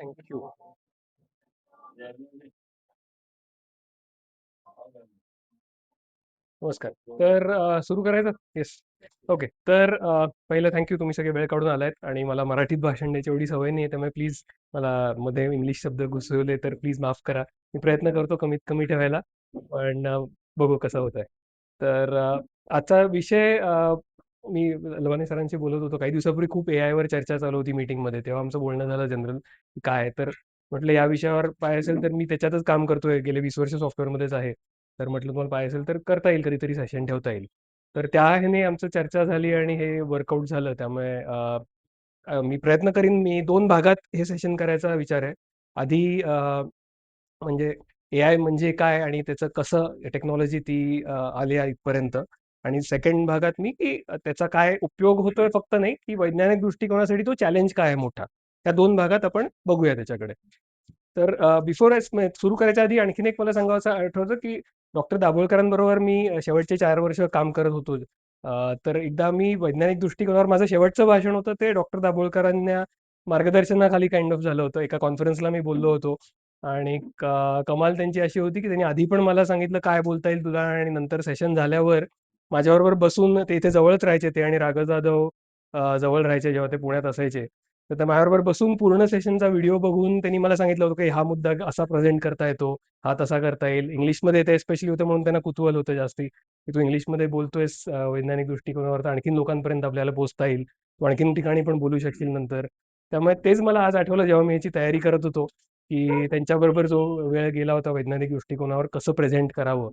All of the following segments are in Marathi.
Thank you. नमस्कार. तर सुरू करायचं? येस. ओके. तर पहिलं थँक यू, तुम्ही सगळे वेळ काढून आलायत आणि मला मराठीत भाषण द्यायची एवढी सवय नाही आहे, त्यामुळे प्लीज मला मध्ये इंग्लिश शब्द घुसवले तर प्लीज माफ करा. मी प्रयत्न करतो कमीत कमी ठेवायला, पण बघू कसं होतंय. तर आजचा विषय मी लवाने सरांशी बोलत होतो काही दिवसापूर्वी. खूप AI वर चर्चा चालू होती मीटिंगमध्ये, तेव्हा आमचं बोलणं झालं जनरल काय तर म्हटलं या विषयावर पाय असेल तर मी त्याच्यातच काम करतोय, गेले 20 वर्ष सॉफ्टवेअरमध्येच आहे. तर म्हटलं तुम्हाला पाहिजे असेल तर करता येईल, कधीतरी सेशन ठेवता येईल. तर त्या ह्याने आमचं चर्चा झाली आणि हे वर्कआउट झालं. त्यामुळे मी प्रयत्न करीन. मी 2 भागात हे सेशन करायचा विचार आहे. आधी म्हणजे AI म्हणजे काय आणि त्याचं कसं टेक्नॉलॉजी ती आली आहे इथपर्यंत, आणि सेकंड भागात मी की त्याचा काय उपयोग होतोय फक्त नाही, की वैज्ञानिक दृष्टिकोनासाठी तो चॅलेंज काय आहे मोठा. त्या 2 भागात आपण बघूया त्याच्याकडे. तर बिफोर सुरू करायच्या आधी आणखीन एक मला सांगावसं आठवतं, की डॉक्टर दाभोळकरांबरोबर मी शेवटचे 4 वर्ष काम करत होतो. तर एकदा मी वैज्ञानिक दृष्टिकोनावर माझं शेवटचं भाषण होतं ते डॉक्टर दाभोळकरांच्या मार्गदर्शनाखाली काइंड ऑफ झालं होतं. एका कॉन्फरन्सला मी बोललो होतो आणि कमाल त्यांची अशी होती, की त्यांनी आधी पण मला सांगितलं काय बोलता येईल तुला, आणि नंतर सेशन झाल्यावर माझ्याबरोबर बसून ते इथे जवळच राहायचे ते, आणि राघव जाधव जवळ राहायचे जेव्हा ते पुण्यात असायचे. तर त्या माझ्याबरोबर बसून पूर्ण सेशनचा व्हिडिओ बघून त्यांनी मला सांगितलं होतं, की हा मुद्दा असा प्रेझेंट करता येतो, हा तसा करता येईल. इंग्लिशमध्ये ते स्पेशली होतं म्हणून त्यांना कुतूहल होतं जास्ती, की तू इंग्लिशमध्ये बोलतोयस वैज्ञानिक दृष्टिकोनावर, तर आणखीन लोकांपर्यंत आपल्याला पोहोचता येईल. तू आणखीन ठिकाणी पण बोलू शकशील नंतर. त्यामुळे तेच मला आज आठवलं जेव्हा मी याची तयारी करत होतो, की त्यांच्याबरोबर जो वेळ गेला होता वैज्ञानिक दृष्टिकोनावर कसं प्रेझेंट करावं.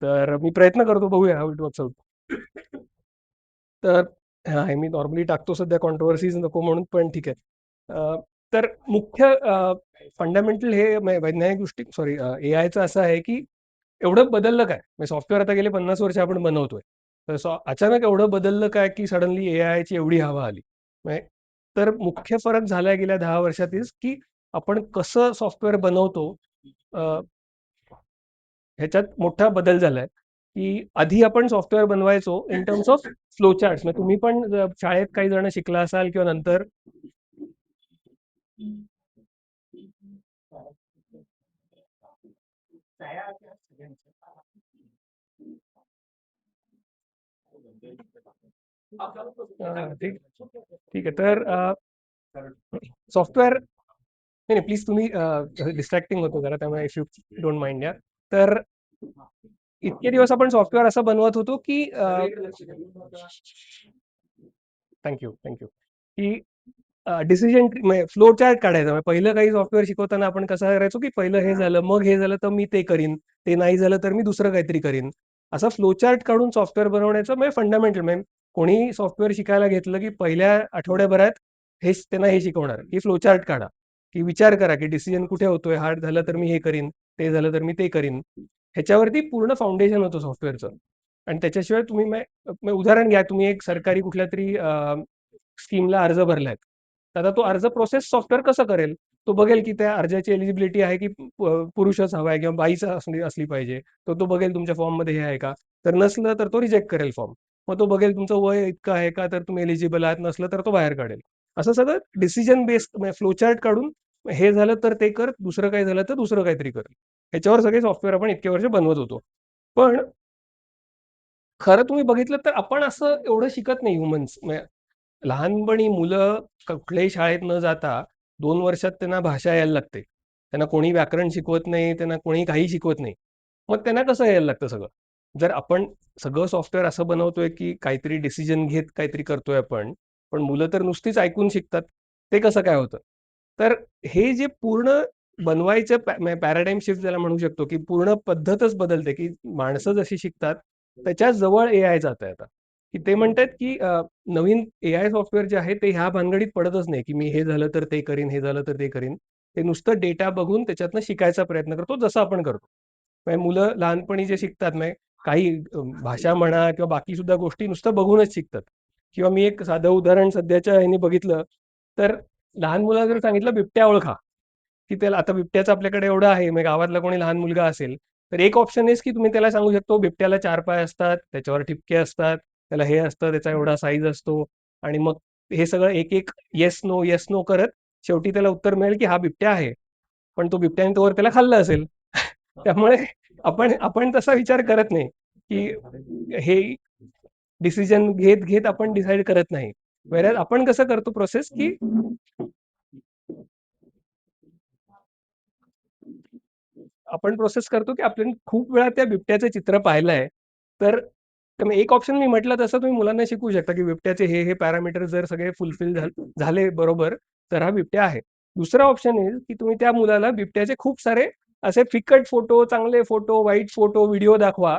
तर मी प्रयत्न करतो, बघूया हाऊ इट वर्क्स आउट. तर हां, हे मी नॉर्मली टाकतो सध्या कॉन्ट्रोव्हर्सीज नको म्हणून, पण ठीक आहे. तर मुख्य फंडामेंटल हे वैज्ञानिक दृष्टी सॉरी एआयचं असं आहे, की एवढं बदललं काय? म्हणजे सॉफ्टवेअर आता गेले 50 वर्ष आपण बनवतोय. तर अचानक एवढं बदललं काय, की सडनली एआयची एवढी हवा आली? म्हणजे तर मुख्य फरक झालाय गेल्या 10 वर्षातच, की आपण कसं सॉफ्टवेअर बनवतो. अ, ह्याच्यात मोठा बदल झालाय, की आधी आपण सॉफ्टवेअर बनवायचो in terms of flow charts. म्हणजे तुम्ही पण शाळेत काही जण शिकला असाल किंवा नंतर. ठीक ठीक आहे. तर सॉफ्टवेअर नाही, नाही, प्लीज तुम्ही डिस्ट्रॅक्टिंग होतो जरा, त्यामुळे इफ यू डोंट माइंड या. तर इतके दिवस आपण सॉफ्टवेअर असं बनवत होतो, की थँक्यू, थँक्यू, की डिसिजन फ्लो चार्ट काढायचा. म्हणजे पहिलं काही सॉफ्टवेअर शिकवताना आपण कसं करायचो, की पहिलं हे झालं, मग हे झालं तर मी ते करीन, ते नाही झालं तर मी दुसरं काहीतरी करीन. असा फ्लो चार्ट काढून सॉफ्टवेअर बनवण्याचं म्हणजे फंडामेंटल म्हणजे कोणी सॉफ्टवेअर शिकायला घेतलं, की पहिल्या आठवड्याभरात हेच त्यांना हे शिकवणार, की फ्लो चार्ट काढा, की विचार करा, की डिसिजन कुठे होतोय, हार्ड झालं तर मी हे करीन, ते झालं तर मी ते करीन. ह्याच्यावरती पूर्ण फाउंडेशन होतं सॉफ्टवेअरचं. आणि त्याच्याशिवाय तुम्ही उदाहरण घ्या, तुम्ही एक सरकारी कुठल्यातरी स्कीमला अर्ज भरलाय. तर आता तो अर्ज प्रोसेस सॉफ्टवेअर कसं करेल? तो बघेल की त्या अर्जाची एलिजिबिलिटी आहे, की पुरुषच हवा आहे किंवा बाईच असली पाहिजे. तर तो बघेल तुमच्या फॉर्ममध्ये हे आहे का? तर नसलं तर तो रिजेक्ट करेल फॉर्म. मग तो बघेल तुमचं वय इतकं आहे का, तर तुम्ही एलिजिबल आहात, नसलं तर तो बाहेर काढेल. असं सगळं डिसिजन बेस्ड फ्लो चार्ट काढून हे झालं तर ते कर, दुसरं काही झालं तर दुसरं काहीतरी कर. ह्याच्यावर सगळे सॉफ्टवेअर आपण इतके वर्ष बनवत होतो. पण खरं तुम्ही बघितलं तर आपण असं एवढं शिकत नाही ह्युमन्स. लहानपणी मुलं कुठल्याही शाळेत न जाता 2 वर्षात त्यांना भाषा यायला लागते. त्यांना कोणी व्याकरण शिकवत नाही, त्यांना कोणी काही शिकवत नाही. मग त्यांना कसं यायला लागतं सगळं? जर आपण सगळं सॉफ्टवेअर असं बनवतोय, की काहीतरी डिसिजन घेत काहीतरी करतोय आपण, पण मुलं तर नुसतीच ऐकून शिकतात. ते कसं काय होतं? तर हे जे पूर्ण बनवायचं पॅराडाईम शिफ्ट ज्याला म्हणू शकतो, की पूर्ण पद्धतच बदलते, की माणसं जशी शिकतात, त्याच्या जवळ एआय जातंय आता. की ते म्हणतायत, की नवीन एआय सॉफ्टवेअर जे आहे ते ह्या भानगडीत पडतच नाही, की मी हे झालं तर ते करीन, हे झालं तर ते करीन. ते नुसतं डेटा बघून त्याच्यातनं शिकायचा प्रयत्न करतो, जसं आपण करतो. म्हणजे मुलं लहानपणी जे शिकतात म्हणजे काही भाषा म्हणा किंवा बाकी सुद्धा गोष्टी नुसतं बघूनच शिकतात. किंवा मी एक साधं उदाहरण सध्याच्या ह्याने बघितलं, तर लहान मुलाला जर सांगितलं बिबट्या ओळखा, की त्याला आता बिबट्याचं आपल्याकडे एवढं आहे, म्हणजे गावातला कोणी लहान मुलगा असेल, तर एक ऑप्शन आहेच की तुम्ही त्याला सांगू शकतो बिबट्याला 4 पाय असतात, त्याच्यावर ठिपके असतात, त्याला हे असतं, त्याचा एवढा साईज असतो, आणि मग हे सगळं एक-एक येस, नो, येस, नो करत शेवटी त्याला उत्तर मिळेल की हा बिबट्या आहे. पण तो बिबट्याने तोवर त्याला खाल्लं असेल. त्यामुळे आपण आपण तसा विचार करत नाही, की हे डिसिजन घेत आपण डिसाईड करत नाही. व्हेअर आपण कसं करतो प्रोसेस, की आपण प्रोसेस करतो, की आपण खूप वेळा त्या बिबट्याचं चित्र पाहिलंय. तर तर एक ऑप्शन मी म्हटलं तसं तुम्ही मुलांना शिकवू शकता, की बिबट्याचे हे पॅरामीटर जर सगळे फुलफिल झाले बरोबर, तर हा बिबट्या आहे. दुसरा ऑप्शन आहे, की तुम्ही त्या मुलाला बिबट्याचे खूप सारे असे फिकट फोटो, चांगले फोटो, वाईट फोटो, व्हिडिओ दाखवा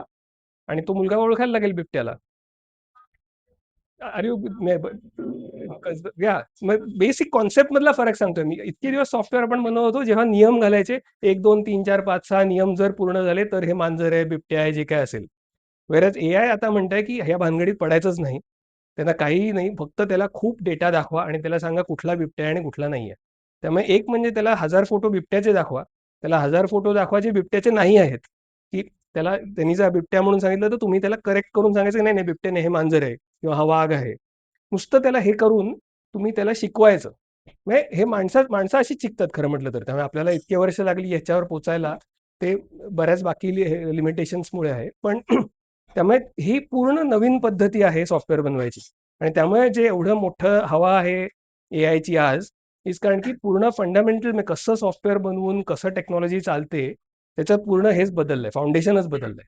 आणि तो मुलगा ओळखायला लागेल बिबट्याला. अरे या मग बेसिक कॉन्सेप्ट मधला फरक सांगतोय मी. इतके दिवस सॉफ्टवेअर आपण बनवत होतो, जेव्हा नियम घालायचे 1, 2, 3, 4, 5, 6 नियम जर पूर्ण झाले, तर हे मांजर आहे, बिबट्या आहे, जे काही असेल. व्हेअरएज एआय आता म्हणतंय, की ह्या भानगडीत पडायचंच नाही. त्यांना काहीही नाही, फक्त त्याला खूप डेटा दाखवा आणि त्याला सांगा कुठला बिबट्या आहे आणि कुठला नाहीये. त्यामुळे एक म्हणजे त्याला 1000 फोटो बिबट्याचे दाखवा. त्याला 1000 फोटो दाखवा जे बिबट्याचे नाही आहेत, की त्याला त्यांनी जर बिबट्या म्हणून सांगितलं, तर तुम्ही त्याला करेक्ट करून सांगायचं, "नाही, नाही, बिबट्या नाही, हे मांजर आहे किंवा हा वाघ आहे." नुसतं त्याला हे करून तुम्ही त्याला शिकवायचं. म्हणजे हे माणसं अशीच शिकतात खरं म्हटलं तर. त्यामुळे आपल्याला इतकी वर्ष लागली याच्यावर पोहोचायला, ते बऱ्याच बाकी लिमिटेशन्समुळे आहे. पण त्यामुळे ही पूर्ण नवीन पद्धती आहे सॉफ्टवेअर बनवायची आणि त्यामुळे जे एवढं मोठं हवा आहे एआयची आज, इज कारण की पूर्ण फंडामेंटल म्हणजे कसं सॉफ्टवेअर बनवून कसं टेक्नॉलॉजी चालते, त्याचं पूर्ण हेच बदललंय, फाउंडेशनच बदललंय.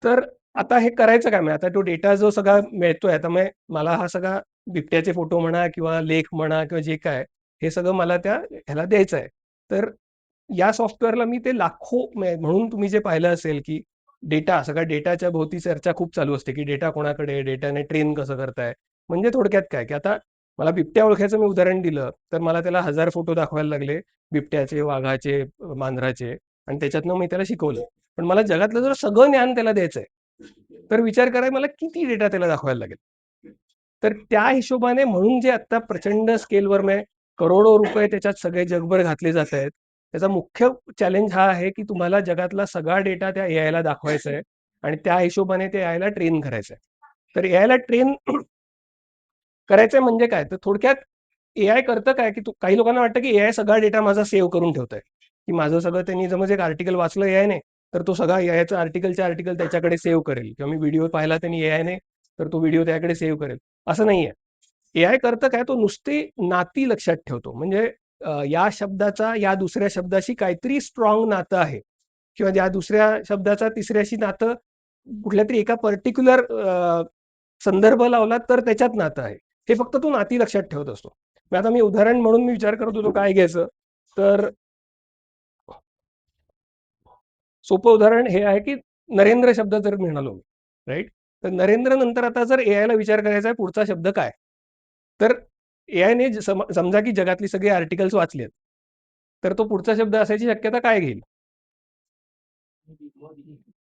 तर आता हे करायचं काय? मग आता तो डेटा जो सगळा मिळतोय, आता मग मला हा सगळा बिबट्याचे फोटो म्हणा किंवा लेख म्हणा किंवा जे काय, हे सगळं मला त्या ह्याला द्यायचं आहे. तर या सॉफ्टवेअरला मी ते लाखो म्हणून तुम्ही जे पाहिलं असेल, की डेटा सगळ्या डेटाच्या भोवती चर्चा खूप चालू असते, की डेटा कोणाकडे आहे? डेटाने ट्रेन कसं करताय? म्हणजे थोडक्यात काय, की आता मला बिबट्या ओळखायचं मी उदाहरण दिलं, तर मला त्याला 1000 फोटो दाखवायला लागले बिबट्याचे, वाघाचे, मांजराचे आणि त्याच्यातनं मी त्याला शिकवलं. पण मला जगातलं जर सगळं ज्ञान त्याला द्यायचंय, तर विचार करा मला किती डेटा त्याला दाखवायला लागेल. तर त्या हिशोबाने म्हणून जे आता प्रचंड स्केलवर म्हणजे करोडो रुपये त्याच्यात सगळे जगभर घातले जात आहेत. त्याचा मुख्य चॅलेंज हा आहे, की तुम्हाला जगातला सगळा डेटा त्या एआयला दाखवायचा आहे आणि त्या हिशोबाने ते एआयला ट्रेन करायचं आहे. तर एआयला ट्रेन करायचंय म्हणजे काय? तर थोडक्यात एआय करतं काय, की काही लोकांना वाटतं, की एआय सगळा डेटा माझा सेव्ह करून ठेवतंय, की माझं सगळं त्यांनी समज एक आर्टिकल वाचलं एआयने, तर तो सगळा एआयचा आर्टिकलच्या आर्टिकल त्याच्याकडे सेव्ह करेल किंवा मी व्हिडिओ पाहिला त्यांनी एआयने, तर तो व्हिडिओ त्याच्याकडे सेव्ह करेल. असं नाहीये. एआय करतं काय, तो नुसती नाती लक्षात ठेवतो. म्हणजे या शब्दाचा या दुसऱ्या शब्दाशी काहीतरी स्ट्राँग नातं आहे किंवा या दुसऱ्या शब्दाचा तिसऱ्याशी नातं कुठल्यातरी एका पर्टिक्युलर संदर्भ लावला तर त्याच्यात नातं आहे. हे फक्त तो नाती लक्षात ठेवत असतो. मग आता मी उदाहरण म्हणून मी विचार करत होतो काय घ्यायचं, तर सोपं उदाहरण हे आहे, की नरेंद्र शब्द जर म्हणालो मी, राइट? तर नरेंद्र नंतर आता जर एआयला विचार करायचा आहे पुढचा शब्द काय? तर एआयने समजा की जगातली सगळी आर्टिकल्स वाचलेत. तर तो पुढचा शब्द असायची शक्यता काय घेईल?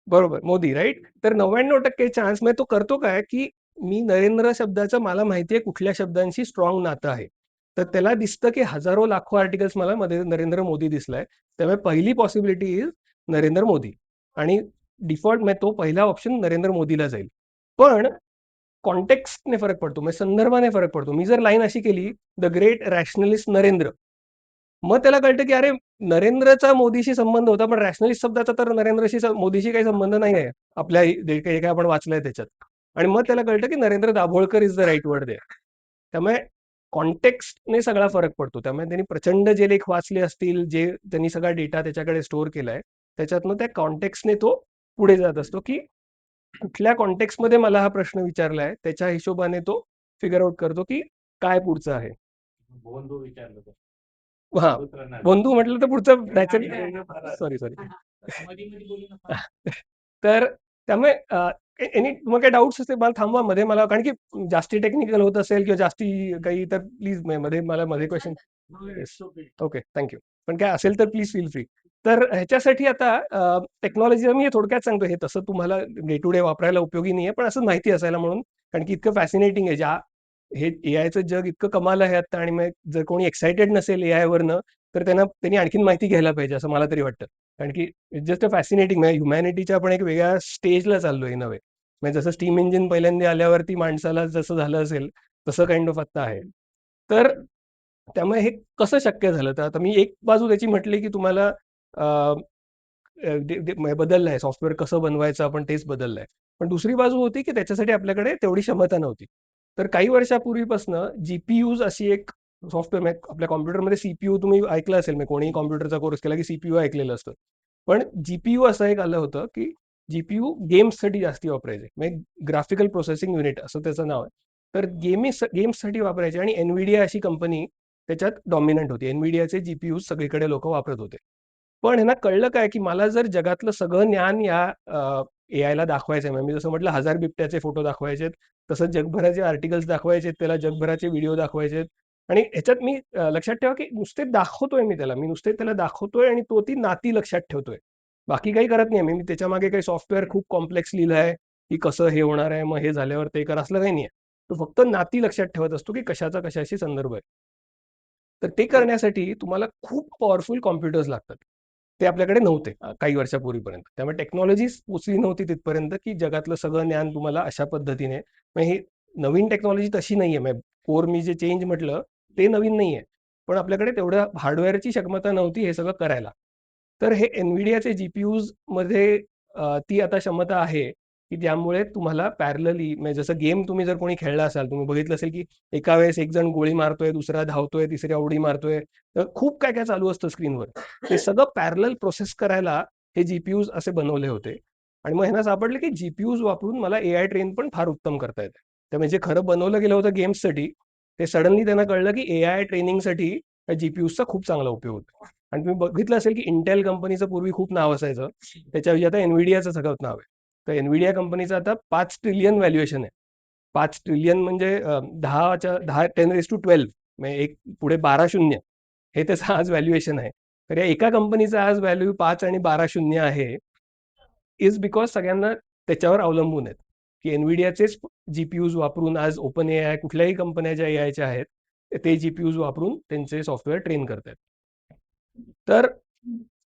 बरोबर, मोदी राइट? तर 99% चान्स म्हणजे तो करतो काय, की मी नरेंद्र शब्दाचं मला माहिती आहे कुठल्या शब्दांशी स्ट्राँग नातं आहे. तर त्याला दिसतं, की हजारो लाखो आर्टिकल्स मला मध्ये नरेंद्र मोदी दिसलाय. त्यामुळे पहिली पॉसिबिलिटी इज नरेंद्र मोदी आणि डिफॉल्ट म्हणजे तो पहिला ऑप्शन नरेंद्र मोदीला जाईल. पण कॉन्टेक्स्टने फरक पडतो, म्हणजे संदर्भाने फरक पडतो. मी जर लाईन अशी केली, द ग्रेट रॅशनलिस्ट नरेंद्र. मग त्याला कळतं, की अरे नरेंद्रचा मोदीशी संबंध होता, पण रॅशनलिस्ट शब्दाचा तर नरेंद्रशी मोदीशी काही संबंध नाही आहे. आपल्या जे काही आपण वाचलंय त्याच्यात. आणि मग त्याला कळतं, की Narendra Dabholkar is the right word there. त्यामुळे कॉन्टेक्स्टने सगळा फरक पडतो. त्यामुळे त्यांनी प्रचंड जे लेख वाचले असतील, जे त्यांनी सगळा डेटा त्याच्याकडे स्टोअर केलाय, त्याच्यातनं त्या कॉन्टेक्स्टने तो पुढे जात असतो, की कुठल्या कॉन्टेक्स्टमध्ये मला हा प्रश्न विचारलाय, त्याच्या हिशोबाने तो फिगर आउट करतो, की काय पुढचं आहे. हां, बंधू म्हटलं तर पुढचं नॅचरली सॉरी, सॉरी. तर त्यामुळे एनी मग काही डाउट्स असतील मला थांबवा मध्ये मला कारण की जास्ती टेक्निकल होत असेल किंवा जास्ती काही तर प्लीज मध्ये मला मध्ये question yes. Okay, thank you. पण काय असेल तर प्लीज फील फ्री. तर ह्याच्यासाठी आता टेक्नॉलॉजी मी हे थोडक्यात सांगतो. हे तसं तुम्हाला डे टू डे वापरायला उपयोगी नाहीये, पण असं माहिती असायला म्हणून. कारण की इतकं फॅसिनेटिंग आहे. हे एआयचं जग इतकं कमाल आहे आता आणि मग जर कोणी एक्साइटेड नसेल एआयवरनं, तर त्यांनी आणखीन माहिती घ्यायला पाहिजे असं मला तरी वाटतं. कारण की इट्स जस्ट अ फॅसिनेटिंग म्हणजे ह्युमॅनिटीच्या आपण एक वेगळ्या स्टेजला चाललोय इन अ वे. म्हणजे जसं स्टीम इंजिन पहिल्यांदा आल्यावरती माणसाला जसं झालं असेल, तसं काइंड ऑफ आत्ता आहे. तर त्यामुळे हे कसं शक्य झालं? तर आता मी एक बाजू त्याची म्हटली, की तुम्हाला अ, बदललंय सॉफ्टवेअर कसं बनवायचं आपण तेच बदललंय. पण दुसरी बाजू होती, की त्याच्यासाठी आपल्याकडे तेवढी क्षमता नव्हती. तर काही वर्षापूर्वीपासनं जी-पी-यूज अशी एक सॉफ्टवेअर म्हणजे आपल्या कॉम्प्युटरमध्ये सी-पी-यू तुम्ही ऐकलं असेल, म्हणजे कोणीही कॉम्प्युटरचा कोर्स केला, की सी-पी-यू ऐकलेलं असतं. पण जी-पी-यू असं एक आलं होतं, की जी-पी-यू गेम्ससाठी जास्ती वापरायचे. म्हणजे ग्राफिकल प्रोसेसिंग युनिट असं त्याचं नाव आहे. तर गेम्ससाठी वापरायचे आणि NVIDIA अशी कंपनी त्याच्यात डॉमिनंट होती. NVIDIAचे जी-पी-यूज सगळीकडे लोकं वापरत होते. पण ह्यांना कळलं काय, की मला जर जगातलं सगळं ज्ञान या एआयला दाखवायचं आहे. म्हणजे मी जसं म्हटलं 1000 बिबट्याचे फोटो दाखवायचेत, तसंच जगभराचे आर्टिकल्स दाखवायचेत, त्याला जगभराचे व्हिडिओ दाखवायचेत आणि ह्याच्यात मी लक्षात ठेवा, की नुसते दाखवतोय मी त्याला. मी नुसते त्याला दाखवतोय आणि तो ती नाती लक्षात ठेवतोय. बाकी काही करत नाहीये. मी त्याच्यामागे काही सॉफ्टवेअर खूप कॉम्प्लेक्स लिहिलंय, की कसं हे होणार आहे, मग हे झाल्यावर ते कर, असलं काही नाहीये. तो फक्त नाती लक्षात ठेवत असतो, की कशाचा कशाशी संदर्भ आहे. तर ते करण्यासाठी तुम्हाला खूप पॉवरफुल कॉम्प्युटर्स लागतात. ते आपल्याकडे नव्हते काही वर्षापूर्वीपर्यंत. त्यामुळे टेक्नॉलॉजीच पोहोचली नव्हती तिथपर्यंत, की जगातलं सगळं ज्ञान तुम्हाला अशा पद्धतीने म्हणजे ही नवीन टेक्नॉलॉजी तशी नाहीये. म्हणजे कोर मी जे चेंज म्हटलं, ते नवीन नाहीये. पण आपल्याकडे तेवढ्या हार्डवेअरची क्षमता नव्हती हे सगळं करायला. तर हे NVIDIAचे जी-पी-यूजमध्ये ती आता क्षमता आहे, की ज्यामुळे तुम्हाला पॅरलली म्हणजे जसं गेम तुम्ही जर कोणी खेळला असाल, तुम्ही बघितलं असेल, की एका वेळेस एक जण गोळी मारतोय, दुसरा धावतोय, तिसरा उडी मारतोय. तर खूप काय-काय चालू असतं स्क्रीनवर. ते सगळं पॅरलल प्रोसेस करायला हे जी-पी-यूज असे बनवले होते. आणि मग ह्यांना सापडलं, की जी-पी-यूज वापरून मला एआय ट्रेन पण फार उत्तम करता येतं. तर म्हणजे खरं बनवलं गेलं होतं गेम्ससाठी. ते सडनली त्यांना कळलं, की एआय ट्रेनिंगसाठी त्या जी-पी-यूजचा खूप चांगला उपयोग होतो. आणि तुम्ही बघितलं असेल, की Intel कंपनीचं पूर्वी खूप नाव असायचं. त्याच्याऐवजी आता NVIDIAचं सगळं नाव आहे. तर NVIDIA कंपनीचं आता 5 ट्रिलियन व्हॅल्युएशन आहे. 5 ट्रिलियन म्हणजे 10च्या 10 10^12 म्हणजे एक पुढे 12 शून्य हे त्याचं आज व्हॅल्युएशन आहे. तर या एका कंपनीचा आज व्हॅल्यू 5 आणि 12 शून्य आहे, इज बिकॉज सगळ्यांना त्याच्यावर अवलंबून आहेत, की NVIDIAचेच जी-पी-यूज वापरून आज OpenAI कुठल्याही कंपन्या ज्या एआयच्या आहेत, ते जी-पी-यूज वापरून त्यांचे सॉफ्टवेअर ट्रेन करतायत. तर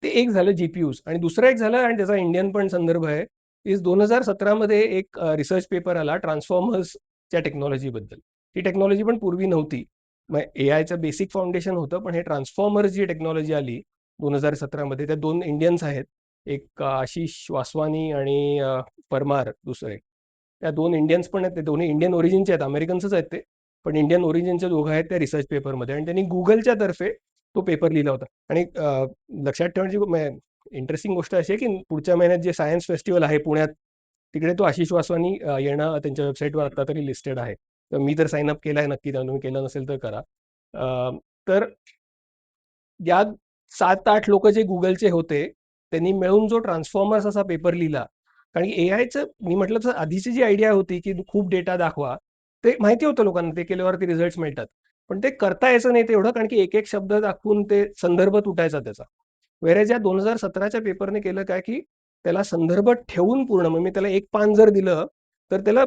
ते एक झालं जी-पी-यूज आणि दुसरं एक झालं आणि त्याचा इंडियन पण संदर्भ आहे, इज 2017 मध्ये एक रिसर्च पेपर आला ट्रान्सफॉर्मर्सच्या टेक्नॉलॉजीबद्दल. ही टेक्नॉलॉजी पण पूर्वी नव्हती. मग एआयचं बेसिक फाउंडेशन होतं, पण हे ट्रान्सफॉर्मर्स जी टेक्नॉलॉजी आली 2017 मध्ये, त्या 2 इंडियन्स आहेत. एक आशिष वासवानी आणि परमार दुसरे. त्या 2 इंडियन्स पण आहेत. ते दोन्ही इंडियन ओरिजिनचे आहेत. अमेरिकन्सच आहेत ते. पण इंडियन ओरिजिनचे दोघं आहेत त्या रिसर्च पेपरमध्ये आणि त्यांनी Googleच्या तर्फे तो पेपर लिहिला होता. आणि लक्षात ठेवण्याची इंटरेस्टिंग गोष्ट अशी आहे, की पुढच्या महिन्यात जे सायन्स फेस्टिव्हल आहे पुण्यात, तिकडे तो आशिष वासवानी येणं त्यांच्या वेबसाईटवर आता तरी लिस्टेड आहे. तर मी तर साइन अप केलाय नक्की. त्यामुळे तुम्ही केलं नसेल तर करा. अ, तर या 7-8 लोकं जे Googleचे होते, त्यांनी मिळून जो ट्रान्सफॉर्मर्स असा पेपर लिहिला. कारण की एआयचं मी म्हटलं तसं आधीची जी आयडिया होती, की खूप डेटा दाखवा, ते माहिती होतं लोकांना. ते केल्यावरती रिझल्ट्स मिळतात. पण ते करता यायचं नाही तेवढं, कारण की एक-एक शब्द दाखवून ते संदर्भ तुटायचा त्याचा. व्हेअरएज या 2017च्या पेपरने केलं काय, की त्याला संदर्भ ठेवून पूर्ण मग मी त्याला एक पान जर दिलं, तर त्याला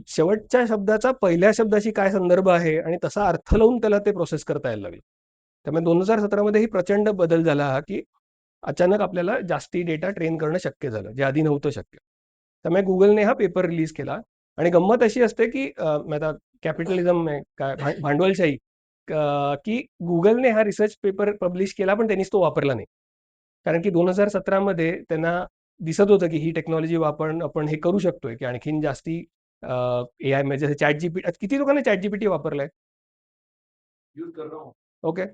शेवटच्या शब्दाचा पहिल्या शब्दाशी काय संदर्भ आहे आणि तसा अर्थ लावून त्याला ते प्रोसेस करता यायला लागलं. त्यामुळे 2017 मध्ये ही प्रचंड बदल झाला हा, की अचानक आपल्याला जास्ती डेटा ट्रेन करणं शक्य झालं, जे आधी नव्हतं शक्य. त्यामुळे Googleने हा पेपर रिलीज केला आणि गंमत अशी असते, की मग आता कॅपिटलिझम आहे काय भांडवलशाही की Googleने हा रिसर्च पेपर पब्लिश केला, पण त्यांनीच तो वापरला नाही. कारण की 2017 मध्ये त्यांना दिसत होतं, की ही टेक्नॉलॉजी वापरून आपण हे करू शकतोय, की आणखीन जास्ती एआय म्हणजे ChatGPT किती लोकांनी ChatGPT वापरलाय? ओके.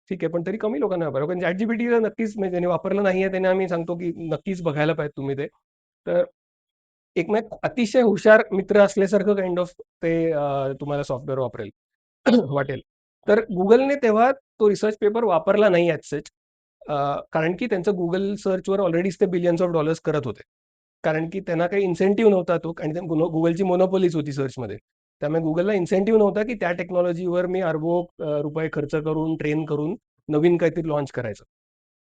ठीक आहे. पण तरी कमी लोकांनी वापरलं. पण ChatGPTला नक्कीच म्हणजे ज्यांनी वापरलं नाहीये त्यांना आम्ही सांगतो, की नक्कीच बघायला पाहिजे तुम्ही ते. तर एक म्हणजे अतिशय हुशार मित्र असल्यासारखं काइंड ऑफ ते तुम्हाला सॉफ्टवेअर वापरेल वाटेल. तर Googleने तेव्हा तो रिसर्च पेपर वापरला नाही ॲज सच. कारण की त्यांचं Google सर्चवर ऑलरेडीच ते बिलियन्स ऑफ डॉलर्स करत होते. कारण की त्यांना काही इन्सेंटिव्ह नव्हता तो आणि Googleची मोनोपोलीच होती सर्चमध्ये. त्यामुळे Googleला इन्सेंटिव्ह नव्हता, की त्या टेक्नॉलॉजीवर मी अरबो रुपये खर्च करून, ट्रेन करून नवीन काहीतरी लॉन्च करायचं.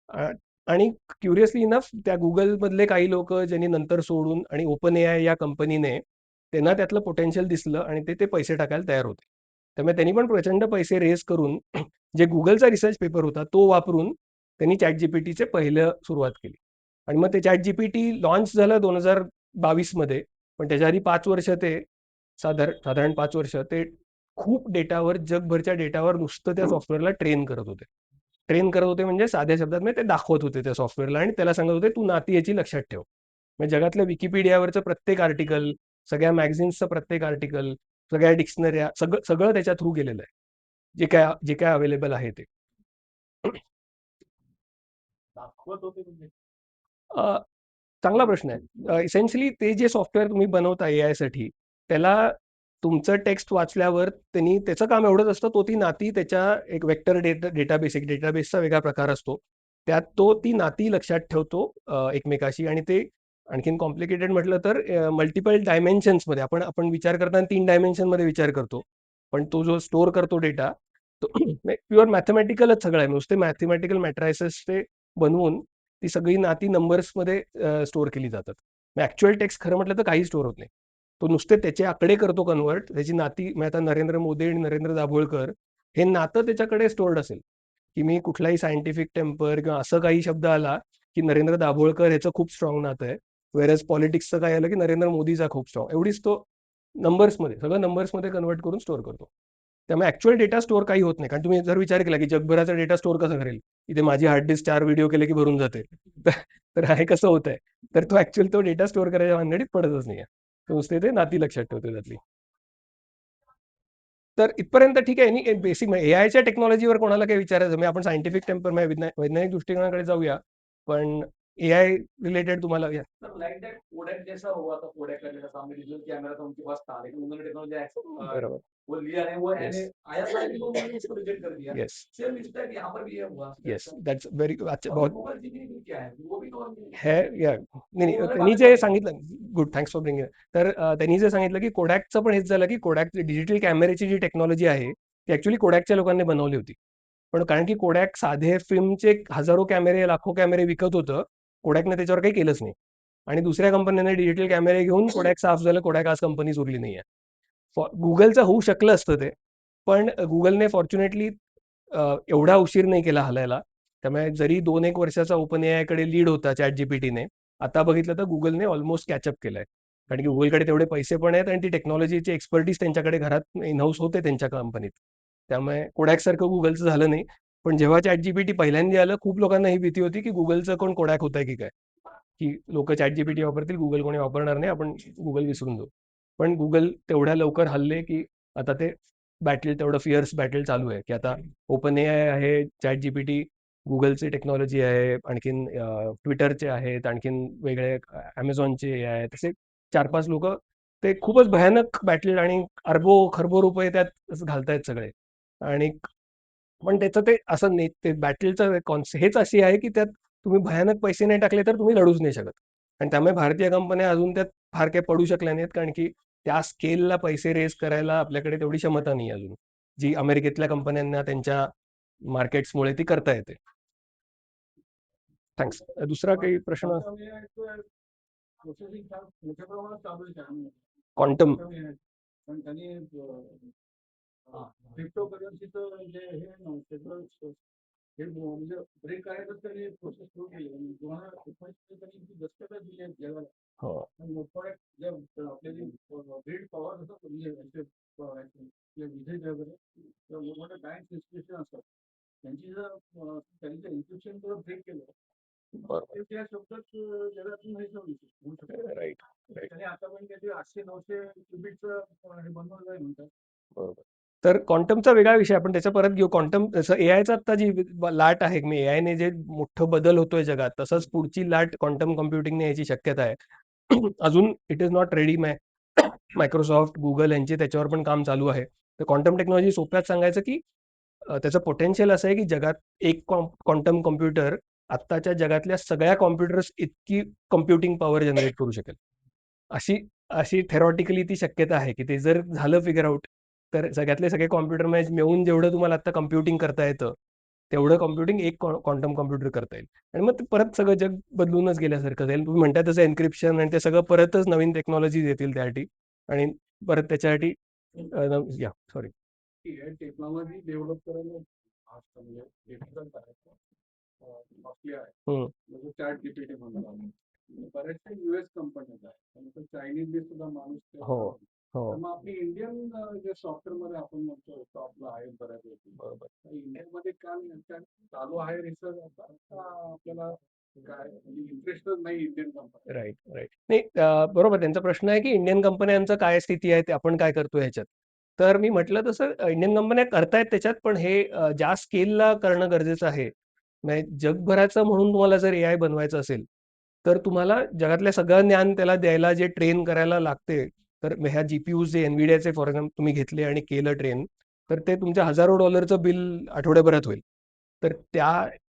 अ, आणि क्युरियसली इनफ त्या Googleमधले काही लोकं ज्यांनी नंतर सोडून आणि OpenAI या कंपनीने त्यांना त्यातलं पोटेन्शियल दिसलं आणि ते पैसे टाकायला तयार होते. त्यामुळे त्यांनी पण प्रचंड पैसे रेझ करून जे Googleचा रिसर्च पेपर होता तो वापरून त्यांनी ChatGPTचे पहिलं सुरुवात केली. आणि मग ते ChatGPT लॉन्च झालं 2022 मध्ये. पण त्याच्या आधी 5 वर्ष ते साधारण 5 वर्ष ते खूप डेटावर, जगभरच्या डेटावर नुसतं त्या सॉफ्टवेअरला ट्रेन करत होते. ट्रेन करत होते म्हणजे साध्या शब्दात म्हणजे ते दाखवत होते त्या सॉफ्टवेअरला आणि त्याला सांगत होते तू नाती याची लक्षात ठेव. म्हणजे जगातल्या विकिपीडियावरचं प्रत्येक आर्टिकल, सगळ्या मॅगझिन्सचं प्रत्येक आर्टिकल, सगळ्या डिक्शनऱ्या, सगळं सगळं त्याच्या थ्रू गेलेलं आहे. जे काय अवेलेबल आहे ते. दाखवत होते म्हणजे चांगला प्रश्न आहे. इसेन्शियली ते जे सॉफ्टवेअर तुम्ही बनवता AI साठी, त्याला तुमचं टेक्स्ट वाचल्यावर त्यांनी त्याचं काम एवढंच असतं, तो ती नाती त्याच्या एक वेक्टर डेटाबेस, एक डेटाबेसचा वेगळा प्रकार असतो. त्यात तो ती नाती लक्षात ठेवतो एकमेकाशी आणि ते आणखीन कॉम्प्लिकेटेड म्हटलं तर मल्टिपल डायमेन्शन्समध्ये आपण आपण विचार करताना 3 डायमेन्शनमध्ये विचार करतो. पण तो जो स्टोअर करतो डेटा, तो प्युअर मॅथमॅटिकलच सगळं आहे. नुसते मॅथमॅटिकल मॅट्रायसेस ते बनवून ती सगळी नाती नंबर्समध्ये स्टोअर केली जातात. मग ॲक्चुअल टेक्स्ट खरं म्हटलं तर काही स्टोअर होत नाही. तो नुसते त्याचे आकडे करतो कन्व्हर्ट. त्याची नाती म्हणजे आता नरेंद्र मोदी आणि नरेंद्र दाभोळकर हे नातं त्याच्याकडे स्टोअर्ड असेल, की मी कुठलाही सायंटिफिक टेम्पर किंवा असं काही शब्द आला, की नरेंद्र दाभोळकर ह्याचं खूप स्ट्रॉंग नातं आहे. व्हेअरएज पॉलिटिक्सचं काय आलं, की नरेंद्र मोदीचा खूप स्ट्रॉंग. एवढीच तो नंबर्समध्ये, सगळं नंबर्समध्ये कन्व्हर्ट करून स्टोअर करतो. त्यामुळे ऍक्च्युअल डेटा स्टोअर काही होत नाही. कारण तुम्ही जर विचार केला, की जगभराचा डेटा स्टोअर कसा करेल? इथे माझी हार्ड डिस्क 4 व्हिडिओ केले की भरून जाते. तर तर हे कसं होतंय? तर तो ऍक्च्युअल तो डेटा स्टोअर करायच्या भानगडीत पडतच नाहीये. तो नुसते ते नाती लक्षात ठेवतो त्यातली. तर इथपर्यंत ठीक आहे. आणि बेसिक एआयच्या टेक्नॉलॉजीवर कोणाला काही विचारायचं म्हणजे आपण सायंटिफिक टेम्पर वैज्ञानिक दृष्टिकोनाकडे जाऊया. पण एआय रिलेटेड तुम्हाला या सर लाइक दैट कोडैक जैसा हुआ था कोडैक का जैसा सामने डिजिटल कैमरा था उनके पास था लेकिन उन्होंने टेक्नोलॉजी बरोबर. वो लिया नहीं वो येस. आया था लेकिन उन्होंने उसको रिजेक्ट कर दिया येस. सेम इस टाइप यहाँ पर भी ये हुआ येस. दॅट्स व्हेरी अच्छा. और बहुत गूगल जीपीटी भी क्या है वो भी तो है या नाही नाही, उन्होंने बाद त्यांनी में जे कहा सांगितलं, गुड, थँक्स फॉर ब्रिंगिंग. तर त्यांनी जे सांगितलं की कोडॅकचं पण हेच झालं की कोडॅक डिजिटल कॅमेऱ्याची जी टेक्नॉलॉजी आहे ती ऍक्च्युली कोडॅकच्या लोकांनी बनवली होती. पण कारण की कोडॅक साधे फिल्मचे हजारो कॅमेरे, लाखो कॅमेरे विकत होतं, कोडॅकने त्याच्यावर काही केलंच नाही. आणि दुसऱ्या कंपन्यांनी डिजिटल कॅमेरे घेऊन कोडॅक साफ झालं. कोडॅक आज कंपनीच उरली नाहीये. गुगलचं होऊ शकलं असतं ते, पण गुगलने फॉर्च्युनेटली एवढा उशीर नाही केला हलायला. त्यामुळे जरी 2-1 वर्षाचा ओपन एआयकडे लीड होता चॅट जीपीटीने, आता बघितलं तर गुगलने ऑलमोस्ट कॅचअप केलंय. कारण की गुगलकडे तेवढे पैसे पण आहेत आणि ती टेक्नॉलॉजीची एक्सपर्टीज त्यांच्याकडे घरात इन हाऊस होते त्यांच्या कंपनीत. त्यामुळे कोडॅकसारखं गुगलचं झालं नाही. पण जेव्हा चॅट जीपीटी पहिल्यांदा आलं, खूप लोकांना ही भीती होती की गुगलचं कोण कोडॅक होतंय की काय? की लोक चॅट जीपीटी वापरतील, गुगल कोणी वापरणार नाही, आपण गुगल विसरून जाऊ. पण गुगल तेवढ्या लवकर हल्ले की आता ते बॅटल, तेवढं फिअर्स बॅटल चालू आहे, की आता ओपन एआय आहे, चॅट जीपीटी, गुगलची टेक्नॉलॉजी आहे, आणखीन ट्विटरचे आहेत, आणखीन वेगळे अमेझॉनचे ए आहे, तसे 4-5 लोक ते खूपच भयानक बॅटल आणि अरबो खरबो रुपये त्यात घालतायत सगळे. आणि पण त्याचं ते असं नाही, ते बॅटलचं हेच अशी आहे की त्यात तुम्ही भयानक पैसे नाही टाकले तर तुम्ही लढूच नाही शकत. आणि त्यामुळे भारतीय कंपन्या अजून त्यात फार काही पडू शकल्या नाहीत, कारण की त्या स्केलला पैसे रेज करायला आपल्याकडे तेवढी क्षमता नाही अजून, जी अमेरिकेतल्या कंपन्यांना त्यांच्या मार्केट्समुळे ती करता येते. थँक्स. दुसरा काही प्रश्न? प्रोसेसिंग मोठ्या प्रमाणात चालू आहे क्वांटम. पण त्यांनी क्रिप्टो करन्सीचं जे हे नव्हतं हे म्हणजे ब्रेक करायचं त्यांनी प्रोसेस सुरू केली आणि 2019 त्यांनी दस्तखत दिली आहेत जगाला. हो. मोठमोठ्या ज्या आपले जे ग्रीड पॉवर असतात म्हणजे विजेचे वगैरे किंवा मोठमोठ्या बँक इन्स्टिट्यूशन असतात त्यांची जर त्यांचं इन्स्टिट्यूशन जर ब्रेक केलं बरोबर. तर त्या शब्दात जगातून हे होऊ शकतं. राईट. त्याने आतापर्यंत काहीतरी 800-900 क्युबिटचं हे बनवलं आहे म्हणतात. बरोबर. तर क्वांटमचा वेगळा विषय, आपण त्याच्या परत घेऊ. क्वांटम जसं एआयचा आता जी लाट आहे, मी एआयने जे मोठं बदल होतोय जगात, तसंच पुढची लाट क्वांटम कम्प्युटिंगने यायची शक्यता आहे. अजून it is not ready. Microsoft, Google यांचे त्याच्यावर पण काम चालू आहे. तर क्वांटम टेक्नॉलॉजी सोप्यात सांगायचं की त्याचं पोटेन्शियल असं आहे की जगात एक क्वांटम कॉम्प्युटर आत्ताच्या जगातल्या सगळ्या कॉम्प्युटर्स इतकी कम्प्युटिंग पॉवर जनरेट करू शकेल. अशी अशी थेरॉटिकली ती शक्यता आहे की ते जर झालं फिगर आउट, तर सगळ्यातले सगळे कॉम्प्युटर मॅच मिळून जेवढं तुम्हाला आता कम्प्युटिंग करता येतं, तेवढं कम्प्युटिंग एक क्वांटम कम्प्युटर करता येईल. आणि मग ते परत सगळं जग बदलूनच गेल्यासारखं जाईल. तुम्ही म्हणताय तसं एन्क्रिप्शन आणि ते सगळं परतच नवीन टेक्नॉलॉजीज येतील त्यासाठी. आणि परत त्याच्यासाठी या सॉरी. टेक्नॉलॉजी डेव्हलप करायला म्हणजे डिफिकल्ट आहे. कॉस्टली आहे. म्हणजे चॅट जीपीटी म्हणतो आम्ही. बऱ्याचशा युएस कंपन्या आहेत. चायनीज सुद्धा माणूस हो. हो. तर मग आपली इंडियन जे सॉफ्टवेअर मध्ये आपण म्हणतो टॉपला आहे बऱ्यापैकी. बरोबर. इंडियामध्ये काय चालू आहे रिसर्च आता आपल्याला काय इंटरेस्टच नाही इंडियन कंपनी. Right, right. नाही बरोबर त्यांचा प्रश्न आहे, की इंडियन कंपन्यांचं काय स्थिती आहे, ते आपण काय करतोय ह्याच्यात. तर मी म्हटलं तसं इंडियन कंपन्या करतायत त्याच्यात, पण हे ज्या स्केलला करणं गरजेचं आहे. म्हणजे जगभराचं म्हणून तुम्हाला जर एआय बनवायचं असेल, तर तुम्हाला जगातलं सगळं ज्ञान त्याला द्यायला जे ट्रेन करायला लागते, तर ह्या जी-पी-यूज जे NVIDIAचे फॉर एक्झाम्पल तुम्ही घेतले आणि केलं ट्रेन, तर ते तुमच्या हजारो डॉलरचं बिल आठवड्याभरात होईल. तर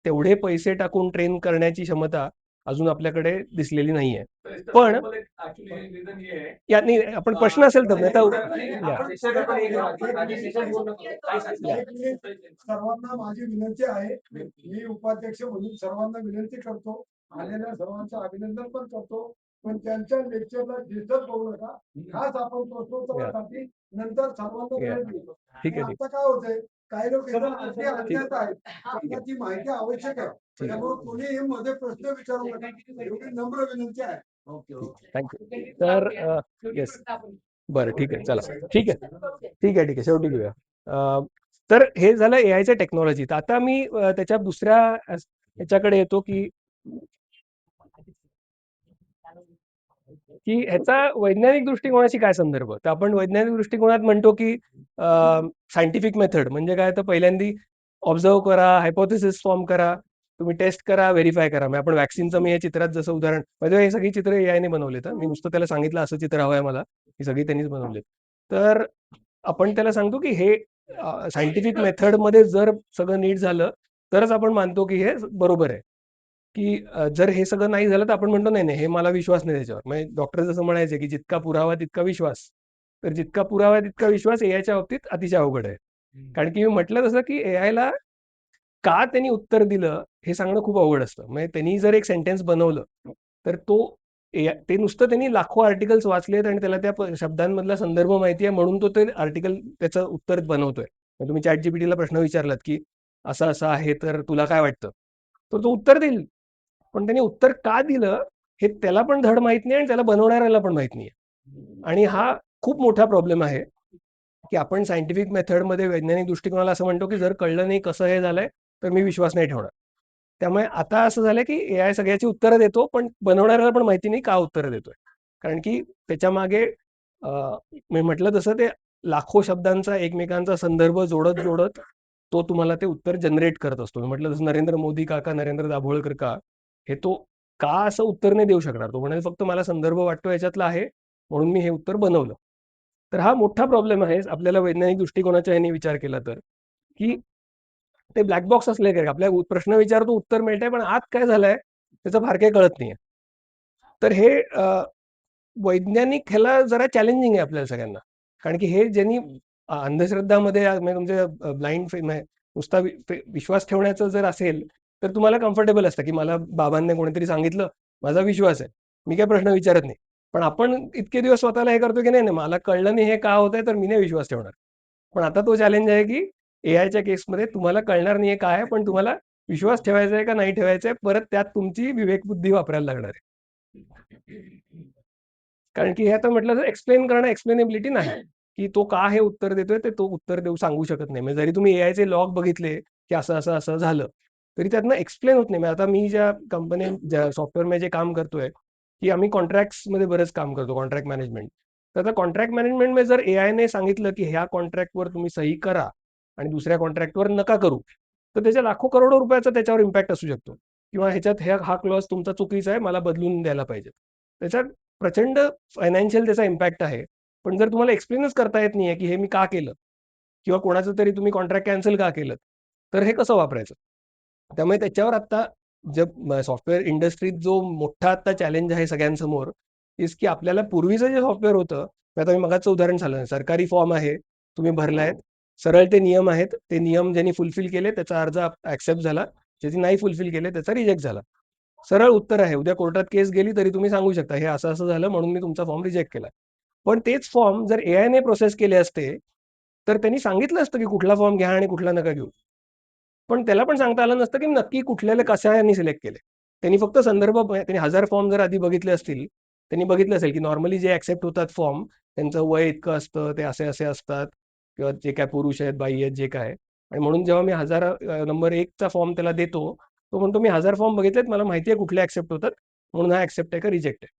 तेवढे पैसे टाकून ट्रेन करण्याची क्षमता अजून आपल्याकडे दिसलेली नाहीये. पण नाही आपण प्रश्न असेल तर सर्वांना माझी विनंती आहे, मी उपाध्यक्ष म्हणून सर्वांना विनंती करतो, आलेल्या सर्वांचं अभिनंदन पण करतो, पण त्यांच्या लेक्चरला डिस्टर्ब करू नका. खास आपण प्रश्नोत्तरासाठी नंतर सर्वांना वेळ देतो. ठीक आहे, आता काय होतंय, काही लोक अगदी अज्ञात आहेत, त्यांना ती माहिती आवश्यक आहे. त्यामुळे कोणीही मध्ये प्रश्न विचारू नका, एवढी नम्र विनंती आहे. थँक्यू. तर येस. बरं ठीक आहे, चला. ठीक आहे. ठीक आहे, ठीक आहे. शेवटी घेऊया. तर हे झालं एआयच्या टेक्नॉलॉजी. तर आता मी त्याच्या दुसऱ्या ह्याच्याकडे येतो, की ह्याचा वैज्ञानिक दृष्टिकोनाशी काय संदर्भ? तर आपण वैज्ञानिक दृष्टिकोनात म्हणतो, की सायंटिफिक मेथड म्हणजे काय, तर पहिल्यांदी ऑब्झर्व्ह करा, हायपोथेसिस फॉर्म करा, तुम्ही टेस्ट करा, व्हेरिफाय करा. म्हणजे आपण वॅक्सिनचं मी या चित्रात जसं उदाहरण म्हणजे हे सगळी चित्र एआयने बनवलेत. मी नुसतं त्याला सांगितलं असं चित्र हवं आहे मला, ही सगळी त्यांनीच बनवलेत. तर आपण त्याला सांगतो, की हे सायंटिफिक मेथडमध्ये जर सगळं नीट झालं, तरच आपण मानतो, की हे बरोबर आहे. की जर हे सगळं नाही झालं तर आपण म्हणतो नाही, नाही हे मला विश्वास नाही त्याच्यावर. म्हणजे डॉक्टर जसं म्हणायचे, की जितका पुरावा तितका विश्वास. तर जितका पुरावा तितका विश्वास एआयच्या बाबतीत अतिशय अवघड आहे. कारण की मी म्हटलं तसं, की एआयला का त्यांनी उत्तर दिलं हे सांगणं खूप अवघड असतं. म्हणजे त्यांनी जर एक सेंटेन्स बनवलं, तर ते नुसतं त्यांनी लाखो आर्टिकल्स वाचलेत आणि त्याला त्या शब्दांमधला संदर्भ माहिती आहे म्हणून तो ते आर्टिकल त्याचं उत्तर बनवतोय. मग तुम्ही ChatGPTला प्रश्न विचारलात, की असं-असं आहे तर तुला काय वाटतं? तर तो उत्तर देईल. पण त्याने उत्तर का दिलं हे त्याला पण धड माहीत नाही आणि त्याला बनवणाऱ्याला पण माहीत नाहीये. आणि हा खूप मोठा प्रॉब्लेम आहे, की आपण सायंटिफिक मेथडमध्ये वैज्ञानिक दृष्टिकोनाला असं म्हणतो, की जर कळलं नाही कसं हे झालंय, तर मी विश्वास नाही ठेवणार. त्यामुळे आता असं झालं, की एआय सगळ्याची उत्तरं देतो, पण बनवणाऱ्याला पण माहिती नाही का उत्तरं देतोय. कारण की त्याच्यामागे अ, मी म्हटलं तसं ते लाखो शब्दांचा एकमेकांचा संदर्भ जोडत-जोडत तो तुम्हाला ते उत्तर जनरेट करत असतो. मी म्हटलं तसं नरेंद्र मोदी काका, नरेंद्र दाभोळकर का, हे तो का असं उत्तर नाही देऊ शकणार. तो म्हणेल फक्त मला संदर्भ वाटतो याच्यातला आहे, म्हणून मी हे उत्तर बनवलं. तर हा मोठा प्रॉब्लेम आहे आपल्याला वैज्ञानिक दृष्टिकोनाच्या ह्याने विचार केला तर, की ते ब्लॅक बॉक्स असले काय आपल्याला प्रश्न विचारतो उत्तर मिळतंय, पण आत काय झालंय त्याचं फार काही कळत नाहीये. तर हे वैज्ञानिक ह्याला जरा चॅलेंजिंग आहे आपल्याला सगळ्यांना. कारण की हे ज्यांनी अंधश्रद्धामध्ये म्हणजे तुमचे ब्लाइंड नुसता विश्वास ठेवण्याचं जर असेल, तर तुम्हाला कम्फर्टेबल असतं, की मला बाबांनी कोणीतरी सांगितलं, माझा विश्वास आहे. मी काही प्रश्न विचारत नाही. पण आपण इतके दिवस स्वतःला हे करतो, की नाही, नाही मला कळलं नाही हे का होतंय, तर मी नाही विश्वास ठेवणार. पण आता तो चॅलेंज आहे, की एआयच्या केसमध्ये तुम्हाला कळणार नाहीये काय आहे, पण तुम्हाला विश्वास ठेवायचा आहे का नाही ठेवायचा आहे, परत त्यात तुमची विवेकबुद्धी वापरायला लागणार आहे. कारण की हे आता म्हटलं तर एक्सप्लेन करणं एक्सप्लेनेबिलिटी नाही, की तो का हे उत्तर देतोय ते तो उत्तर देऊ सांगू शकत नाही. म्हणजे जरी तुम्ही एआयचे लॉग बघितले, की असं झालं, तरी त्यातनं एक्सप्लेन होत नाही. म्हणजे आता मी ज्या सॉफ्टवेअरमध्ये जे काम करतोय, की आम्ही कॉन्ट्रॅक्ट्समध्ये बरंच काम करतो, कॉन्ट्रॅक्ट मॅनेजमेंट. तर आता कॉन्ट्रॅक्ट मॅनेजमेंटमध्ये जर एआयने सांगितलं, की ह्या कॉन्ट्रॅक्टवर तुम्ही सही करा आणि दुसऱ्या कॉन्ट्रॅक्टवर नका करू, तर त्याच्या लाखो करोडो रुपयाचा त्याच्यावर इम्पॅक्ट असू शकतो. किंवा ह्याच्यात हा क्लॉज तुमचा चुकीचा आहे, मला बदलून द्यायला पाहिजे. त्याच्यात प्रचंड फायनान्शियल त्याचा इम्पॅक्ट आहे. पण जर तुम्हाला एक्सप्लेनच करता येत नाहीये, की हे मी का केलं? किंवा कोणाचं तरी तुम्ही कॉन्ट्रॅक्ट कॅन्सल का केलंत? तर हे कसं वापरायचं? त्यामुळे त्याच्यावर आता सॉफ्टवेअर इंडस्ट्रीत जो मोठा आता चॅलेंज आहे सगळ्यांसमोर, इज की आपल्याला पूर्वीचं जे सॉफ्टवेअर होतं, आता मी मगाचं उदाहरण झालं, सरकारी फॉर्म आहे, तुम्ही भरलायत, सरळ ते नियम आहेत, ते नियम ज्यांनी फुलफिल केले त्याचा अर्ज ॲक्सेप्ट झाला, ज्यांनी नाही फुलफिल केले त्याचा रिजेक्ट झाला. सरळ उत्तर आहे. उद्या कोर्टात केस गेली तरी तुम्ही सांगू शकता, हे असं-असं झालं म्हणून मी तुमचा फॉर्म रिजेक्ट केला. पण तेच फॉर्म जर एआयने प्रोसेस केले असते, तर त्यांनी सांगितलं असतं, की कुठला फॉर्म घ्या आणि कुठला नका घेऊ. पण त्याला पण सांगता आलं नसतं, की नक्की कुठल्याला कशाने सिलेक्ट केले. त्यांनी फक्त त्यांनी 1000 फॉर्म जर आधी बघितले असतील, त्यांनी बघितलं असेल, की नॉर्मली जे ॲक्सेप्ट होतात फॉर्म, त्यांचं वय इतकं असतं, ते असे असे असतात किंवा जे काय पुरुष आहेत, बाई आहेत, जे काय आहे. आणि म्हणून जेव्हा मी नंबर 1चा फॉर्म त्याला देतो, तो म्हणतो, "मी 1000 फॉर्म बघितलेत, मला माहिती आहे कुठले ॲक्सेप्ट होतात, म्हणून हा ॲक्सेप्ट आहे का रिजेक्ट आहे."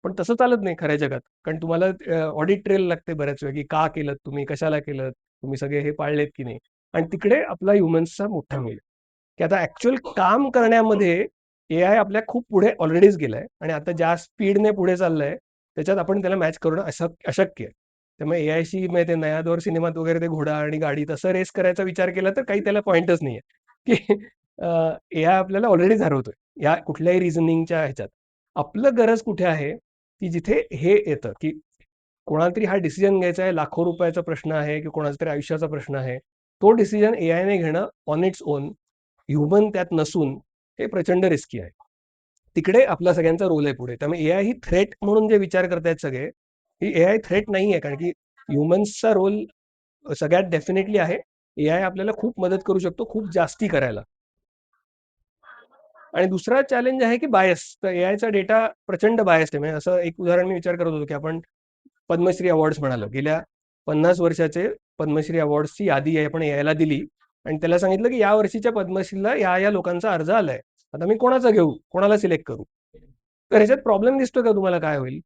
पण तसं चालत नाही खऱ्या जगात. कारण तुम्हाला ऑडिट ट्रेल लागते बऱ्याच वेळा, की का केलत तुम्ही, कशाला केलत, तुम्ही सगळे हे पाळलेत की नाही. आणि तिकडे आपला ह्युमन्सचा मोठा मेल, की आता ॲक्चुअल काम करण्यामध्ये एआय आपल्या खूप पुढे ऑलरेडीच गेलाय आणि आता ज्या स्पीडने पुढे चाललंय, त्याच्यात आपण त्याला मॅच करणं अशक्य आहे. त्यामुळे एआयशी म्हणजे ते नया दौर सिनेमात वगैरे ते घोडा आणि गाडी तसं रेस करायचा विचार केला तर काही त्याला पॉइंटच नाहीये, की एआय आपल्याला ऑलरेडीच हरवतोय, या कुठल्याही रिझनिंगच्या ह्याच्यात. आपलं गरज कुठे आहे, की जिथे हे येतं, की कोणाला तरी हा डिसिजन घ्यायचा आहे, लाखो रुपयाचा प्रश्न आहे, की कोणाचा तरी आयुष्याचा प्रश्न आहे. तो डिसिजन एआयने घेणं ऑन इट्स ओन, ह्युमन त्यात नसून, हे प्रचंड रिस्की आहे. तिकडे आपला सगळ्यांचा रोल आहे पुढे. त्यामुळे एआय ही थ्रेट म्हणून जे विचार करतायत सगळे, ही एआय थ्रेट नाहीये. कारण की ह्युमन्सचा रोल सगळ्यात डेफिनेटली आहे. एआय आपल्याला खूप मदत करू शकतो, खूप जास्ती करायला. आणि दुसरा चॅलेंज आहे की बायस. तर एआयचा डेटा प्रचंड बायस्ड आहे. म्हणजे असं एक उदाहरण मी विचार करत होतो, की आपण पद्मश्री अवॉर्ड्स म्हणालो. गेल्या 50 वर्षाचे पद्मश्री अवॉर्ड्सची यादी आपण एआयला दिली आणि त्याला सांगितलं, की या वर्षीच्या पद्मश्रीला या लोकांचा अर्ज आलाय. आता मी कोणाचा घेऊ? कोणाला सिलेक्ट करू? तर ह्याच्यात प्रॉब्लेम दिसतो का तुम्हाला काय होईल?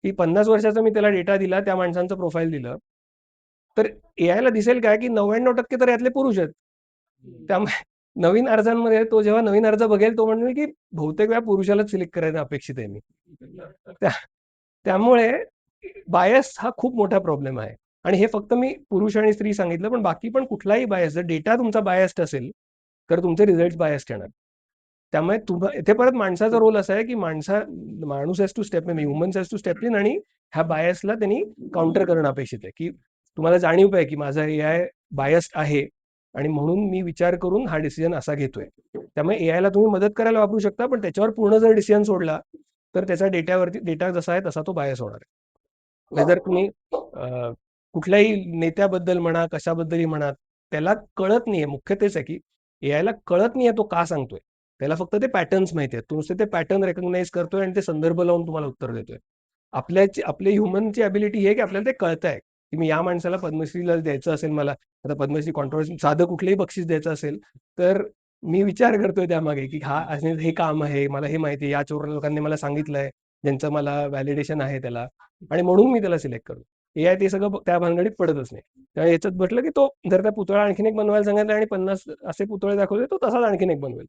की 50 वर्षाचा मी त्याला डेटा दिला, त्या माणसांचं प्रोफाईल दिलं. तर एआयला दिसेल काय, की 99% तर यातले पुरुष आहेत. त्यामुळे नवीन अर्जांमध्ये तो जेव्हा नवीन अर्ज बघेल, तो म्हणेल, की बहुतेक वेळा पुरुषालाच सिलेक्ट करायचं अपेक्षित आहे मी. त्या त्यामुळे बायस हा खूप मोठा प्रॉब्लेम आहे. आणि हे फक्त मी पुरुष आणि स्त्री सांगितलं, पण बाकी पण कुठलाही बायस जर डेटा तुमचा बायस्ड असेल, तर तुमचे रिझल्ट्स बायस्ड येणार. त्यामुळे इथे परत माणसाचा रोल असा आहे, की माणूस has to step in, humans has to step in आणि ह्या बायसला त्यांनी काउंटर करणं अपेक्षित आहे, की तुम्हाला जाणीव आहे, की माझा एआय बायस्ड आहे आणि म्हणून मी विचार करून हा डिसिजन असा घेतोय. त्यामुळे एआयला तुम्ही मदत करायला वापरू शकता, पण त्याच्यावर पूर्ण जर डिसिजन सोडला, तर त्याचा डेटा जसा आहे तसा तो बायस होणार आहे. म्हणजे जर तुम्ही कुठल्याही नेत्याबद्दल म्हणा, कशाबद्दलही म्हणा, त्याला कळत नाहीये. मुख्य तेच आहे, की एआयला कळत नाहीये तो का सांगतोय. त्याला फक्त ते पॅटर्न्स माहिती आहेत. तो नुसते ते पॅटर्न रिकॉग्नाइज करतोय आणि ते संदर्भ लावून तुम्हाला उत्तर देतोय. आपली ह्युमनची एबिलिटी ही आहे, की आपल्याला ते कळतंय, की मी या माणसाला पद्मश्रीला द्यायचं असेल मला, आता पद्मश्री कॉन्ट्रोव्हर्सी साधं कुठलंही बक्षीस द्यायचं असेल, तर मी विचार करतोय त्यामागे, की हा हे काम आहे, मला हे माहिती आहे, या 4 लोकांनी मला सांगितलंय, ज्यांचं मला व्हॅलिडेशन आहे त्याला आणि म्हणून मी त्याला सिलेक्ट करतो. एआय ते सगळं त्या भानगडीत पडतच नाही. त्यामुळे याच्यात म्हटलं, की तो जर त्या पुतळा आणखीन एक बनवायला सांगितलं आणि 50 असे पुतळे दाखवले, तो तसाच आणखीन एक बनवेल.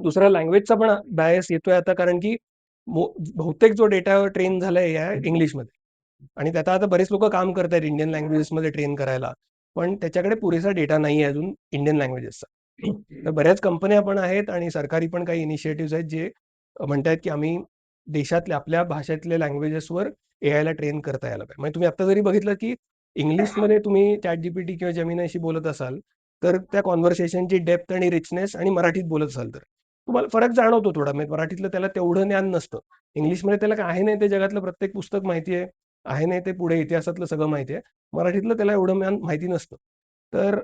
दुसरा लँग्वेजचा पण बायस येतोय आता कारण की बहुतेक जो डेटा ट्रेन झालाय एआय इंग्लिशमध्ये आणि त्यात आता बरेच लोक काम करत आहेत इंडियन लँग्वेजेसमध्ये ट्रेन करायला. पण त्याच्याकडे पुरेसा डेटा नाही आहे अजून इंडियन लँग्वेजेसचा. तर बऱ्याच कंपन्या पण आहेत आणि सरकारी पण काही इनिशिएटिव्ह आहेत जे म्हणतायत की आम्ही देशातल्या आपल्या भाषेतल्या लँग्वेजेसवर एआयला ट्रेन करता यायला पाहिजे. म्हणजे तुम्ही आता जरी बघितलं की इंग्लिशमध्ये तुम्ही चॅट जीपीटी किंवा जेमिनायशी बोलत असाल, तर त्या कॉन्व्हर्सेशनची डेप्थ आणि रिचनेस आणि मराठीत बोलत असाल तर तुम्हाला फरक जाणवतो थोडा. म्हणजे मराठीतलं त्याला तेवढं ज्ञान नसतं. इंग्लिशमध्ये त्याला काय आहे नाही ते जगातलं प्रत्येक पुस्तक माहिती आहे नाही ते पुढे इतिहासातलं सगळं माहिती आहे. मराठीतलं त्याला एवढं ज्ञान माहिती नसतं. तर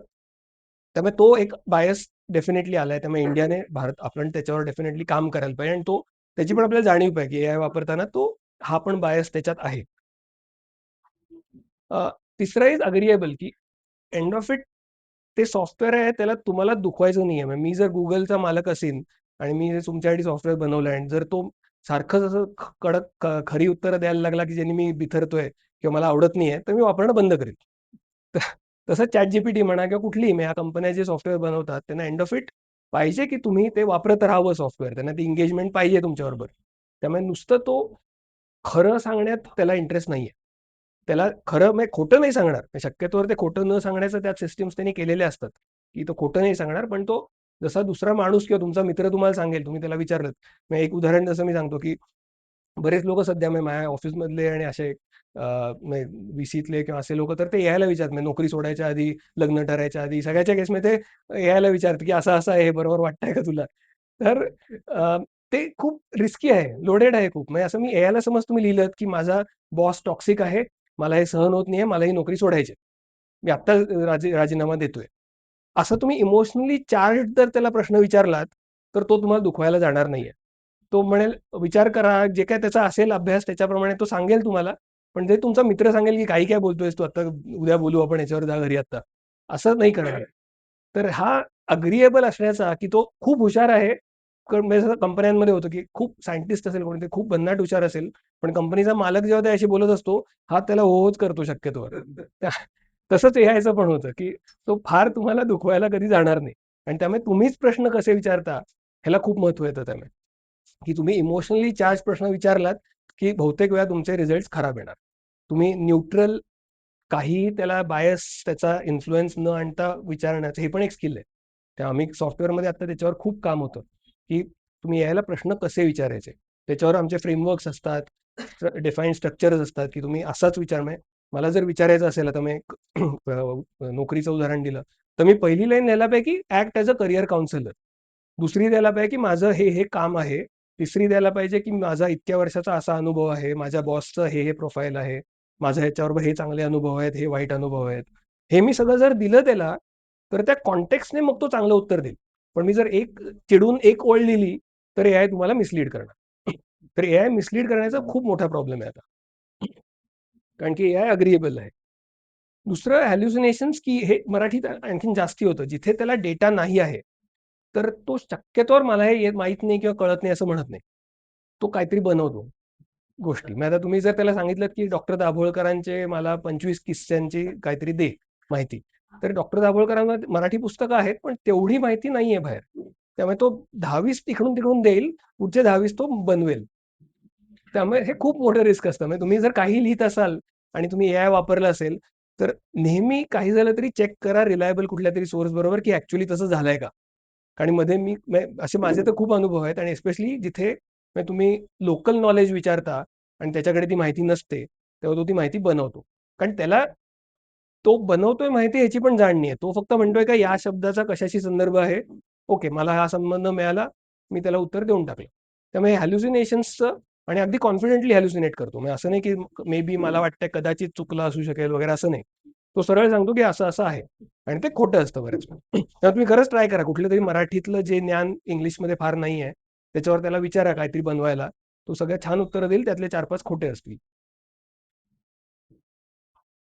त्यामुळे तो एक बायस डेफिनेटली आलाय. त्यामुळे इंडियाने आपण त्याच्यावर डेफिनेटली काम करायला पाहिजे आणि त्याची पण आपल्याला जाणीव पाहिजे, की एआय वापरताना हा पण बायस त्याच्यात आहे. तिसरं इज अग्रीएबल, की एंड ऑफ इट ते सॉफ्टवेअर आहे त्याला तुम्हाला दुखवायचं नाहीये. म्हणजे मी जर Googleचा मालक असेन आणि मी जर तुमच्यासाठी सॉफ्टवेअर बनवलंय आणि जर तो सारखंच असं कडक खरी उत्तरं द्यायला लागला, की ज्यांनी मी बिथरतोय किंवा मला आवडत नाहीये, तर मी वापरणं बंद करेल. तर तसंच ChatGPT म्हणा किंवा कुठलीही ह्या कंपन्या जे सॉफ्टवेअर बनवतात, त्यांना एंड ऑफ इट पाहिजे, की तुम्ही ते वापरत राहावं सॉफ्टवेअर. त्यांना ती एंगेजमेंट पाहिजे तुमच्याबरोबर. त्यामुळे नुसतं तो खरं सांगण्यात त्याला इंटरेस्ट नाहीये. त्याला खरं म्हणजे खोटं नाही सांगणार. शक्यतोवर ते खोटं न सांगण्याचं त्या सिस्टम्स त्यांनी केलेल्या असतात, की तो खोटं नाही सांगणार, पण तो जसा दुसरा माणूस किंवा तुमचा मित्र तुम्हाला सांगेल, तुम्ही त्याला विचारलंत. मग एक उदाहरण जसं मी सांगतो, की बरेच लोकं सध्या म्हणजे माझ्या ऑफिसमधले आणि असे म्हणजे व्हीसीतले किंवा असे लोकं तर ते एआयला विचारतात. म्हणजे नोकरी सोडायच्या आधी, लग्न ठरायच्या आधी सगळ्याच्या केसमध्ये ते एआयला विचारतात, की असं-असं आहे, हे बरोबर वाटतंय का तुला? तर अ, ते खूप रिस्की आहे, लोडेड आहे खूप. म्हणजे असं मी एआयला समज तुम्ही लिहिलत, की माझा बॉस टॉक्सिक आहे, मला हे सहन होत नाहीये, मला ही नोकरी सोडायची आहे. मी आत्ता राजीनामा देतोय. असं तुम्ही इमोशनली चार्ज्ड जर त्याला प्रश्न विचारलात, तर तो तुम्हाला दुखवायला जाणार नाहीये. तो म्हणेल विचार करा, जे काय त्याचा असेल अभ्यास त्याच्याप्रमाणे तो सांगेल तुम्हाला. पण जे तुमचा मित्र सांगेल की काही काय बोलतोयस तू आता, उद्या बोलू आपण याच्यावर, जा घरी आता, असं नाही करणार. तर हा अग्रीएबल असण्याचा, की तो खूप हुशार आहे. म्हणजे कंपन्यांमध्ये होतं की खूप सायंटिस्ट असेल कोणते, खूप भन्नाट हुशार असेल, पण कंपनीचा मालक जेव्हा त्याशी बोलत असतो, हा त्याला होच करतो शक्यतोवर. तसंच एआयचं पण होतं, की तो फार तुम्हाला दुखवायला कधी जाणार नाही. आणि त्यामुळे तुम्हीच प्रश्न कसे विचारता ह्याला खूप महत्व येतं त्यामुळे. की तुम्ही इमोशनली चार्ज प्रश्न विचारलात, की बहुतेक वेळा तुमचे रिझल्ट्स खराब येणार. तुम्ही न्यूट्रल, काहीही त्याला बायस, त्याचा इन्फ्लुअन्स न आणता विचारण्याचं हे पण एक स्किल आहे. त्या आम्ही सॉफ्टवेअरमध्ये आता त्याच्यावर खूप काम होतं, की तुम्ही यायला प्रश्न कसे विचारायचे. त्याच्यावर आमचे फ्रेमवर्क्स असतात, डिफाईन्ड स्ट्रक्चर्स असतात, की तुम्ही असाच विचार, म्हणजे मला जर विचारायचं असेल, आता मी एक नोकरीचं उदाहरण दिलं, तर मी पहिली लाईन लिहायला पाहिजे की act as a career counsellor. दुसरी द्यायला पाहिजे की माझं हे काम आहे. तिसरी द्यायला पाहिजे की माझा इतक्या वर्षाचा असा अनुभव आहे, माझ्या बॉसचं हे प्रोफाईल आहे, माझं ह्याच्याबरोबर हे चांगले अनुभव आहेत, हे वाईट अनुभव आहेत. हे मी सगळं जर दिलं त्याला, तर त्या कॉन्टेक्स्टने मग तो चांगलं उत्तर देईल. पण मी जर चिडून एक ओळ लिहिली, तर एआय तुम्हाला मिसलीड करणार. तर एआय मिसलीड करण्याचा खूप मोठा प्रॉब्लेम आहे आता. कारण की एआय अग्रीएबल आहे. दुसरं हॅल्युसिनेशन्स, की हे मराठीत आणखीन जास्ती होतं. जिथे त्याला डेटा नाही आहे, तर तो शक्यतोवर मला हे माहीत नाही किंवा कळत नाही असं म्हणत नाही. तो काहीतरी बनवतो गोष्टी. मग आता तुम्ही जर त्याला सांगितलंत, की डॉक्टर दाभोळकरांचे मला 25 किस्स्यांची काहीतरी दे माहिती. तर डॉक्टर दाभोळकरांमध्ये मराठी पुस्तकं आहेत, पण तेवढी माहिती नाहीये बाहेर. त्यामुळे तो 10-20 इकडून-तिकडून देईल, पुढचे 10-20 तो बनवेल. त्यामुळे हे खूप मोठं रिस्क असतं. म्हणजे तुम्ही जर काही लिहीत असाल आणि तुम्ही एआय वापरलं असेल, तर नेहमी काही झालं तरी चेक करा रिलायबल कुठल्यातरी सोर्स बरोबर, की ॲक्चुअली तसं झालंय का? आणि मध्ये असे माझे तर खूप अनुभव आहेत आणि स्पेशली जिथे म्हणजे तुम्ही लोकल नॉलेज विचारता आणि त्याच्याकडे ती माहिती नसते, तेव्हा तो ती माहिती बनवतो. कारण त्याला तो बनवतोय माहिती ह्याची पण जाण नाहीये. तो फक्त म्हणतोय का या शब्दाचा कशाशी संदर्भ आहे? ओके, मला हा संबंध मिळाला, मी त्याला उत्तर देऊन टाकलं. त्यामुळे हॅल्युसिनेशन्सचं आणि अगदी कॉन्फिडेंटली हॅल्युसिनेट करतो. म्हणजे असं नाही की मे बी मला वाटतंय कदाचित चुकलं असू शकेल वगैरे असं नाही. तो सरळ सांगतो की असं-असं आहे आणि ते खोटं असतं बऱ्याच वेळा. तेव्हा तुम्ही खरंच ट्राय करा. कुठलंतरी मराठीतलं जे ज्ञान इंग्लिशमध्ये फार नाही आहे, त्याच्यावर त्याला विचारा काहीतरी बनवायला. तो सगळ्यात छान उत्तरं देईल. त्यातले 4-5 खोटे असतील.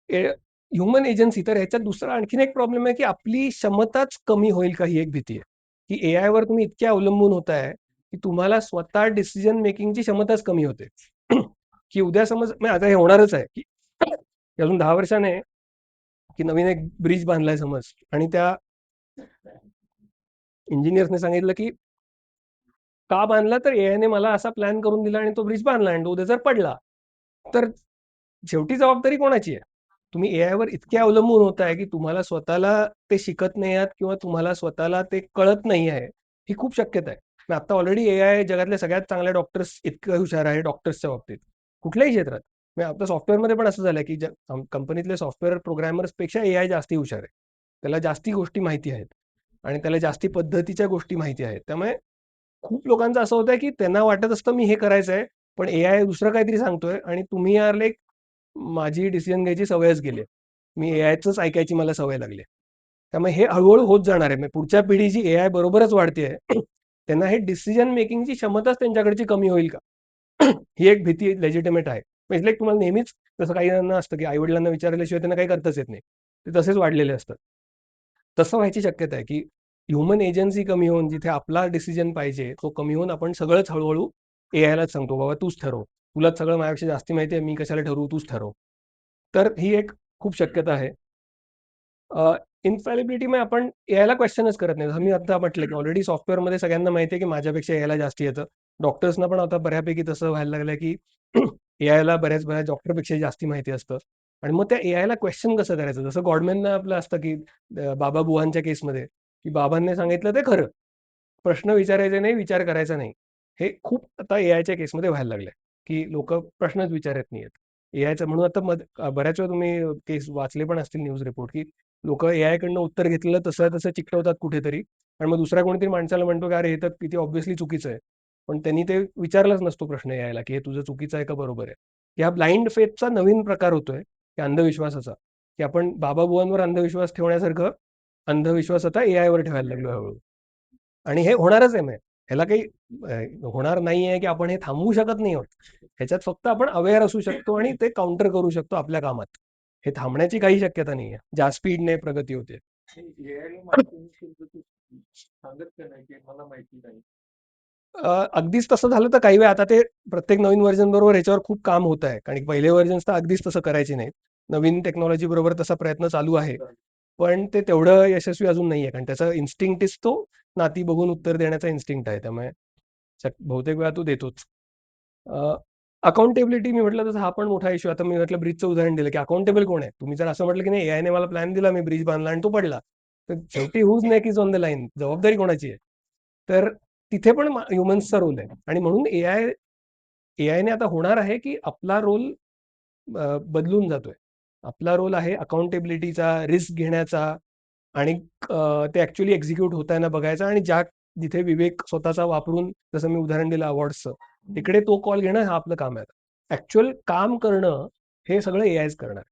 ह्युमन एजन्सी, तर ह्याच्यात दुसरा आणखीन एक प्रॉब्लेम आहे, की आपली क्षमताच कमी होईल का, ही एक भीती आहे. की एआयवर तुम्ही इतके अवलंबून होताय, की तुम्हाला स्वतः डिसिजन मेकिंगची क्षमताच कमी होते. की उद्या समज म्हणजे आता हे होणारच आहे, की अजून 10 वर्षाने की नवीन एक ब्रिज बांधलाय समज आणि त्या इंजिनिअर्सने सांगितलं, की का बांधला? तर एआयने मला असा प्लॅन करून दिला आणि तो ब्रिज बांधला आणि तो उद्या जर पडला, तर शेवटी जबाबदारी कोणाची आहे? तुम्ही एआयवर इतके अवलंबून होताय, की तुम्हाला स्वतःला ते शिकत नाही आहात किंवा तुम्हाला स्वतःला ते कळत नाही आहे. ही खूप शक्यता आहे. पण आता ऑलरेडी एआय जगातल्या सगळ्यात चांगल्या डॉक्टर्स इतकं हुशार आहे डॉक्टर्सच्या बाबतीत. कुठल्याही क्षेत्रात. म्हणजे आता सॉफ्टवेअरमध्ये पण असं झालंय, की कंपनीतले सॉफ्टवेअर प्रोग्रामर्सपेक्षा एआय जास्ती हुशार आहे. त्याला जास्ती गोष्टी माहिती आहेत आणि त्याला जास्ती पद्धतीच्या गोष्टी माहिती आहेत. त्यामुळे खूप लोकांचं असं होतंय, की त्यांना वाटत असतं मी हे करायचं आहे, पण एआय दुसरं काहीतरी सांगतोय आणि तुम्ही यार लाइक माझी डिसिजन घ्यायची सवयच गेली आहे. मी एआयचंच ऐकायची मला सवय लागली आहे. त्यामुळे हे हळू-हळू होत जाणार आहे. म्हणजे पुढच्या पिढी जी एआय बरोबरच वाढतेय, त्यांना हे डिसिजन मेकिंगची क्षमताच त्यांच्याकडची कमी होईल का? ही एक भीती लेजिटिमेट आहे. म्हणजे लाइक तुम्हाला नेहमीच जसं काही जणांना असतं, की आई-वडिलांना विचारल्याशिवाय त्यांना काही करताच येत नाही. ते तसेच वाढलेले असतात. तसं व्हायची शक्यता आहे, की ह्युमन एजन्सी कमी होऊन जिथे आपला डिसिजन पाहिजे, तो कमी होऊन आपण सगळंच हळू-हळू एआयलाच सांगतो, "बाबा तूच ठरव. तुलाच सगळं माझ्यापेक्षा जास्ती माहिती आहे. मी कशाला ठरवू? तूच ठरव." तर ही एक खूप शक्यता आहे. इन्फॅलिबिलिटी मग आपण एआयला क्वेश्चनच करत नाही. जसं मी आता म्हटलं, की ऑलरेडी सॉफ्टवेअरमध्ये सगळ्यांना माहिती आहे, की माझ्यापेक्षा एआयला जास्ती येतं. डॉक्टर्सना पण आता बऱ्यापैकी तसं व्हायला लागलं, की एआयला बऱ्याच डॉक्टरपेक्षा जास्ती माहिती असतं. आणि मग त्या एआयला क्वेश्चन कसं करायचं? जसं गॉडमॅननं आपलं असतं, की बाबा-बुवांच्या केसमध्ये, की बाबांनी सांगितलं ते खरं. प्रश्न विचारायचे नाही, विचार करायचा नाही. हे खूप आता एआयच्या केसमध्ये व्हायला लागलंय, की लोकं प्रश्नच विचारत नाहीयेत. एआयचं म्हणून आता बऱ्याच वेळा तुम्ही केस वाचले पण असतील न्यूज रिपोर्ट, की लोकं एआयकडनं उत्तर घेतलेलं तसं चिकटवतात कुठेतरी आणि मग दुसऱ्या कोणीतरी माणसाला म्हणतो, की "अरे, हे तर किती ऑब्व्हियसली चुकीचं आहे." पण त्यांनी ते विचारलाच नसतो प्रश्न एआयला, की "हे तुझं चुकीचं आहे का बरोबर आहे?" या ब्लाइंड फेथचा नवीन प्रकार होतोय, की अंधविश्वासाचा, की आपण बाबा-बुवांवर अंधविश्वास ठेवण्यासारखं अंधविश्वास आता एआयवर ठेवायला लागलो हळू आणि हे होणारच आहे मग. ह्याला काही होणार नाहीये की आपण हे थांबवू शकत नाही आहोत. ह्याच्यात फक्त आपण अवेअर असू शकतो आणि ते काउंटर करू शकतो आपल्या कामात. हे थांबण्याची काही शक्यता नाहीये. ज्या स्पीडने प्रगती होते. एआय माहिती सांगत का नाही की मला माहिती नाही. अगदीच तसं झालं तर काही वेळा आता ते प्रत्येक नवीन व्हर्जन बरोबर ह्याच्यावर खूप काम होत आहे. कारण की पहिले व्हर्जन्स तर अगदीच तसं करायचे नाहीत. नवीन टेक्नॉलॉजी बरोबर तसा प्रयत्न चालू आहे. पण ते तेवढं यशस्वी अजून नाहीये. कारण त्याचा इन्स्टिंक्टच तो नाती बघून उत्तर देण्याचा इन्स्टिंक्ट आहे. त्यामुळे बहुतेक वेळा तो देतोच. अकाउंटेबिलिटी मी म्हटलं तसं हा पण मोठा इश्यू. आता मी म्हटलं ब्रिजचं उदाहरण दिलं, की अकाउंटेबल कोण आहे? तुम्ही जर असं म्हटलं, की नाही एआयने मला प्लॅन दिला, मी ब्रिज बांधला आणि तो पडला. तर शेवटी whose neck is on the line? जबाबदारी कोणाची आहे? तर तिथे पण ह्युमन्सचा रोल आहे आणि म्हणून एआयने आता होणार आहे, की आपला रोल बदलून जातोय. आपला रोल आहे अकाउंटेबिलिटीचा, रिस्क घेण्याचा आणि ते ॲक्चुअली एक्झिक्यूट होताना बघायचा आणि जिथे विवेक स्वतःचा वापरून जसं मी उदाहरण दिलं अवॉर्ड्सचं, तिकडे तो कॉल घेणं हा आपलं काम आहे. ॲक्चुअल काम करणं हे सगळं एआयच करणार.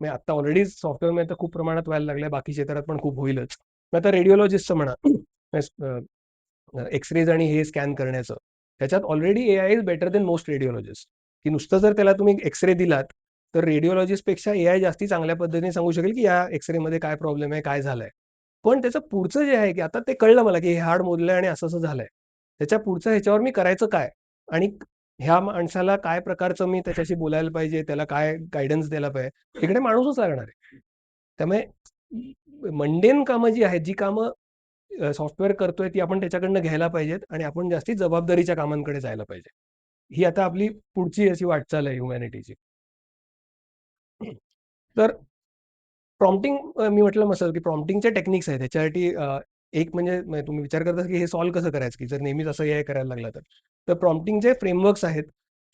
म्हणजे आता ऑलरेडी सॉफ्टवेअरमध्ये तर खूप प्रमाणात व्हायला लागलंय. बाकी क्षेत्रात पण खूप होईलच. मग आता रेडिओलॉजिस्टचं म्हणा, एक्स-रेज आणि हे स्कॅन करण्याचं. त्याच्यात already AI is better than most radiologist, की नुसतं जर त्याला तुम्ही एक्स-रे दिलात, तर रेडिओलॉजिस्टपेक्षा एआय जास्ती चांगल्या पद्धतीने सांगू शकेल, की या एक्स-रेमध्ये काय प्रॉब्लेम आहे, काय झालंय. पण त्याचं पुढचं जे आहे, की आता ते कळलं मला, की हे हाड मोडलंय आणि असं-असं झालंय. त्याच्या पुढचं ह्याच्यावर मी करायचं काय? आणि ह्या माणसाला काय प्रकारचं मी त्याच्याशी बोलायला पाहिजे, त्याला काय गाईडन्स द्यायला पाहिजे, तिकडे माणूसच लागणार आहे. त्यामुळे मंडेन कामं जी आहेत, जी कामं सॉफ्टवेअर करतोय ती आपण त्याच्याकडनं घ्यायला पाहिजेत आणि आपण जास्ती जबाबदारीच्या कामांकडे जायला पाहिजे. ही आता आपली पुढची अशी वाटचाल आहे ह्युमॅनिटीची. तर प्रॉम्प्टिंग मी म्हटलं मसल, की प्रॉम्प्टिंगचे टेक्निक्स आहेत. त्याच्यासाठी एक म्हणजे तुम्ही विचार करता, की हे सॉल्व्ह कसं करायचं, की जर नेहमीच असं एआय करायला लागला तर. तर प्रॉम्प्टिंगचे फ्रेमवर्क्स आहेत,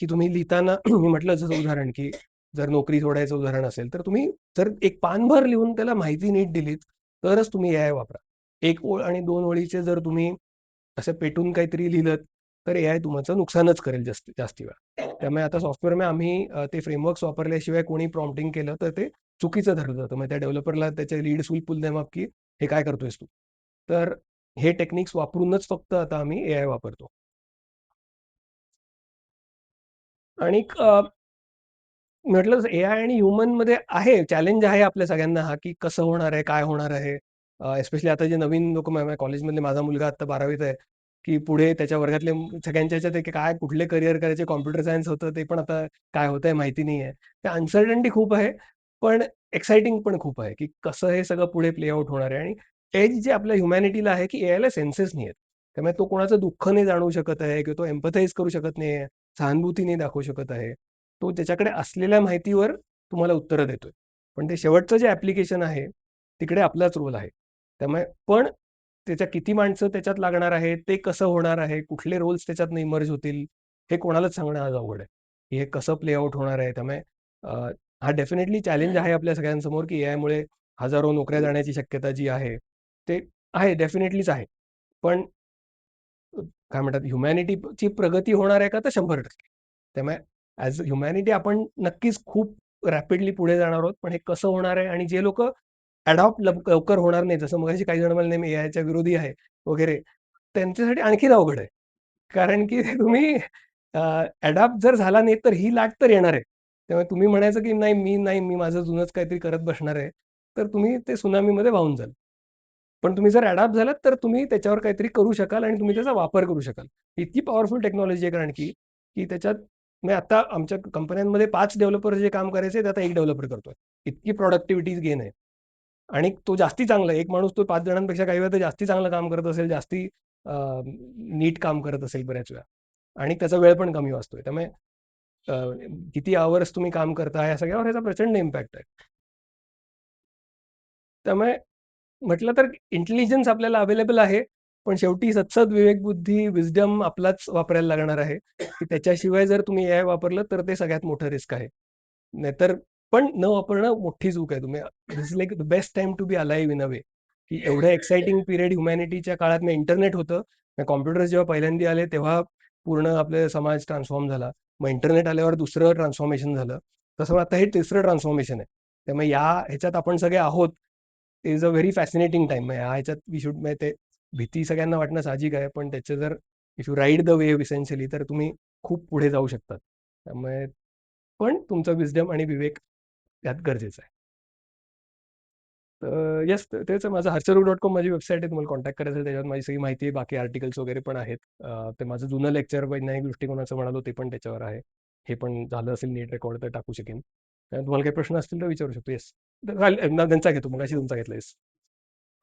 की तुम्ही लिहिताना मी म्हटलं जसं उदाहरण, की जर नोकरी सोडायचं उदाहरण असेल, तर तुम्ही जर एक पानभर लिहून त्याला माहिती नीट दिलीत, तरच तुम्ही एआय वापरा. 1 ओळ आणि 2 ओळीचे जर तुम्ही असं पेटून काहीतरी लिहिलत, तर एआय तुमचं नुकसानच करेल जास्ती वेळा. त्यामुळे आता सॉफ्टवेअरमध्ये आम्ही ते फ्रेमवर्क्स वापरल्याशिवाय कोणी प्रॉम्प्टिंग केलं, तर ते चुकीचं धरलं जातं. मग त्या डेव्हलपरला त्याचे leads will pull them up, की हे काय करतोयस तू? तर हे टेक्निक्स वापरूनच फक्त आता आम्ही एआय वापरतो. आणि म्हटलं एआय आणि ह्युमनमध्ये आहे, चॅलेंज आहे आपल्या सगळ्यांना हा, की कसं होणार आहे, काय होणार आहे? स्पेशली आता जे नवीन लोकं माझ्या कॉलेजमधले माझा मुलगा आता 12वीत आहे, की पुढे त्याच्या वर्गातले सगळ्यांच्या ह्याच्यात आहे, की काय कुठले करियर करायचे, कॉम्प्युटर सायन्स होतं, ते पण आता काय होतंय माहिती नाहीये. तर अनसर्टनिटी खूप आहे, पण एक्साइटिंग पण खूप आहे, की कसं हे सगळं पुढे प्ले आउट होणार आहे आणि एज जे आपल्या ह्युमॅनिटीला आहे, की एआयला सेन्सेस नाहीयेत. त्यामुळे तो कोणाचं दुःख नाही जाणवू शकत आहे किंवा तो एम्पथाइज करू शकत नाहीये, सहानुभूती नाही दाखवू शकत आहे. तो त्याच्याकडे असलेल्या माहितीवर तुम्हाला उत्तरं देतोय. पण ते शेवटचं जे ॲप्लिकेशन आहे, तिकडे आपलाच रोल आहे. त्यामुळे पण त्याच्या किती माणसं त्याच्यात लागणार आहेत, ते कसं होणार आहे, कुठले रोल्स त्याच्यातनं इमर्ज होतील, हे कोणालाच सांगणं आज अवघड आहे. की हे कसं प्ले आउट होणार आहे. त्यामुळे अ, हा डेफिनेटली चॅलेंज आहे आपल्या सगळ्यांसमोर, की एआयमुळे हजारो नोकऱ्या जाण्याची शक्यता जी आहे, ते आहे डेफिनेटलीच आहे. पण काय म्हणतात ह्युमॅनिटीची प्रगती होणार आहे का? तर 100%. त्यामुळे ॲज अ ह्युमॅनिटी आपण नक्कीच खूप रॅपिडली पुढे जाणार आहोत. पण हे कसं होणार आहे आणि जे लोकं अडॉप्ट लवकर होणार नाही, जसं मगाशी काही जण म्हणाले, "मी एआयच्या विरोधी आहे" वगैरे, त्यांच्यासाठी आणखीन अवघड आहे. कारण की तुम्ही अडॉप्ट जर झाला नाही, तर ही लाट तर येणार आहे. त्यामुळे तुम्ही म्हणायचं की नाही, मी माझं जुनंच काहीतरी करत बसणार आहे, तर तुम्ही ते त्सुनामीमध्ये वाहून जाल. पण तुम्ही जर अडॉप्ट झालात, तर तुम्ही त्याच्यावर काहीतरी करू शकाल आणि तुम्ही त्याचा वापर करू शकाल. इतकी पॉवरफुल टेक्नॉलॉजी आहे कारण की त्याच्यात म्हणजे आता आमच्या कंपन्यांमध्ये 5 डेव्हलपर जे काम करायचे ते आता 1 डेव्हलपर करतोय. इतकी प्रॉडक्टिव्हिटी गेन आहे. आणि तो जास्ती चांगला आहे. एक माणूस तो 5 जणांपेक्षा काही वेळा तर जास्ती चांगलं काम करत असेल, जास्ती नीट काम करत असेल बऱ्याच वेळा आणि त्याचा वेळ पण कमी वाचतोय. त्यामुळे अ, किती अवर्स तुम्ही काम करता या सगळ्यावर याचा प्रचंड इम्पॅक्ट आहे. त्यामुळे म्हटलं तर इंटेलिजन्स आपल्याला अवेलेबल आहे. पण शेवटी सदसद विवेकबुद्धी, विस्डम आपलाच वापरायला लागणार आहे, की त्याच्याशिवाय जर तुम्ही एआय वापरलं तर ते सगळ्यात मोठं रिस्क आहे. नाहीतर पण न वापरणं मोठी चूक आहे. This is like the best time to be alive in a way, की एवढं एक्साइटिंग पिरियड ह्युमॅनिटीच्या काळात मग इंटरनेट होतं. मग कॉम्प्युटर्स जेव्हा पहिल्यांदा आले तेव्हा पूर्ण आपले समाज ट्रान्सफॉर्म झाला. मग इंटरनेट आल्यावर दुसरं ट्रान्सफॉर्मेशन झालं. तसं आता हे तिसरं ट्रान्सफॉर्मेशन आहे. त्यामुळे ह्याच्यात आपण सगळे आहोत. Is a very fascinating time. ह्याच्यात वी शुड म्हणजे ते भीती सगळ्यांना वाटणं साहजिक आहे. पण त्याचे जर if you ride the wave essentially तर तुम्ही खूप पुढे जाऊ शकतात. त्यामुळे पण तुमचं विजडम आणि विवेक त्यात गरजेचं आहे. तर येस, तेच माझं हर्षरूग.com माझी वेबसाईट आहे. तुम्हाला कॉन्टॅक्ट करायचं असेल त्याच्यावर माझी सगळी माहिती आहे. बाकी आर्टिकल्स वगैरे पण आहेत. ते माझं जुनं लेक्चर वैज्ञानिक दृष्टिकोनाचं म्हणालो ते पण त्याच्यावर आहे. हे पण झालं असेल नीट रेकॉर्ड तर टाकू शकेन. तुम्हाला काही प्रश्न असतील तर विचारू शकतो. येस. त्यांचा घेतो मगाशी तुमचा घेतला. येस.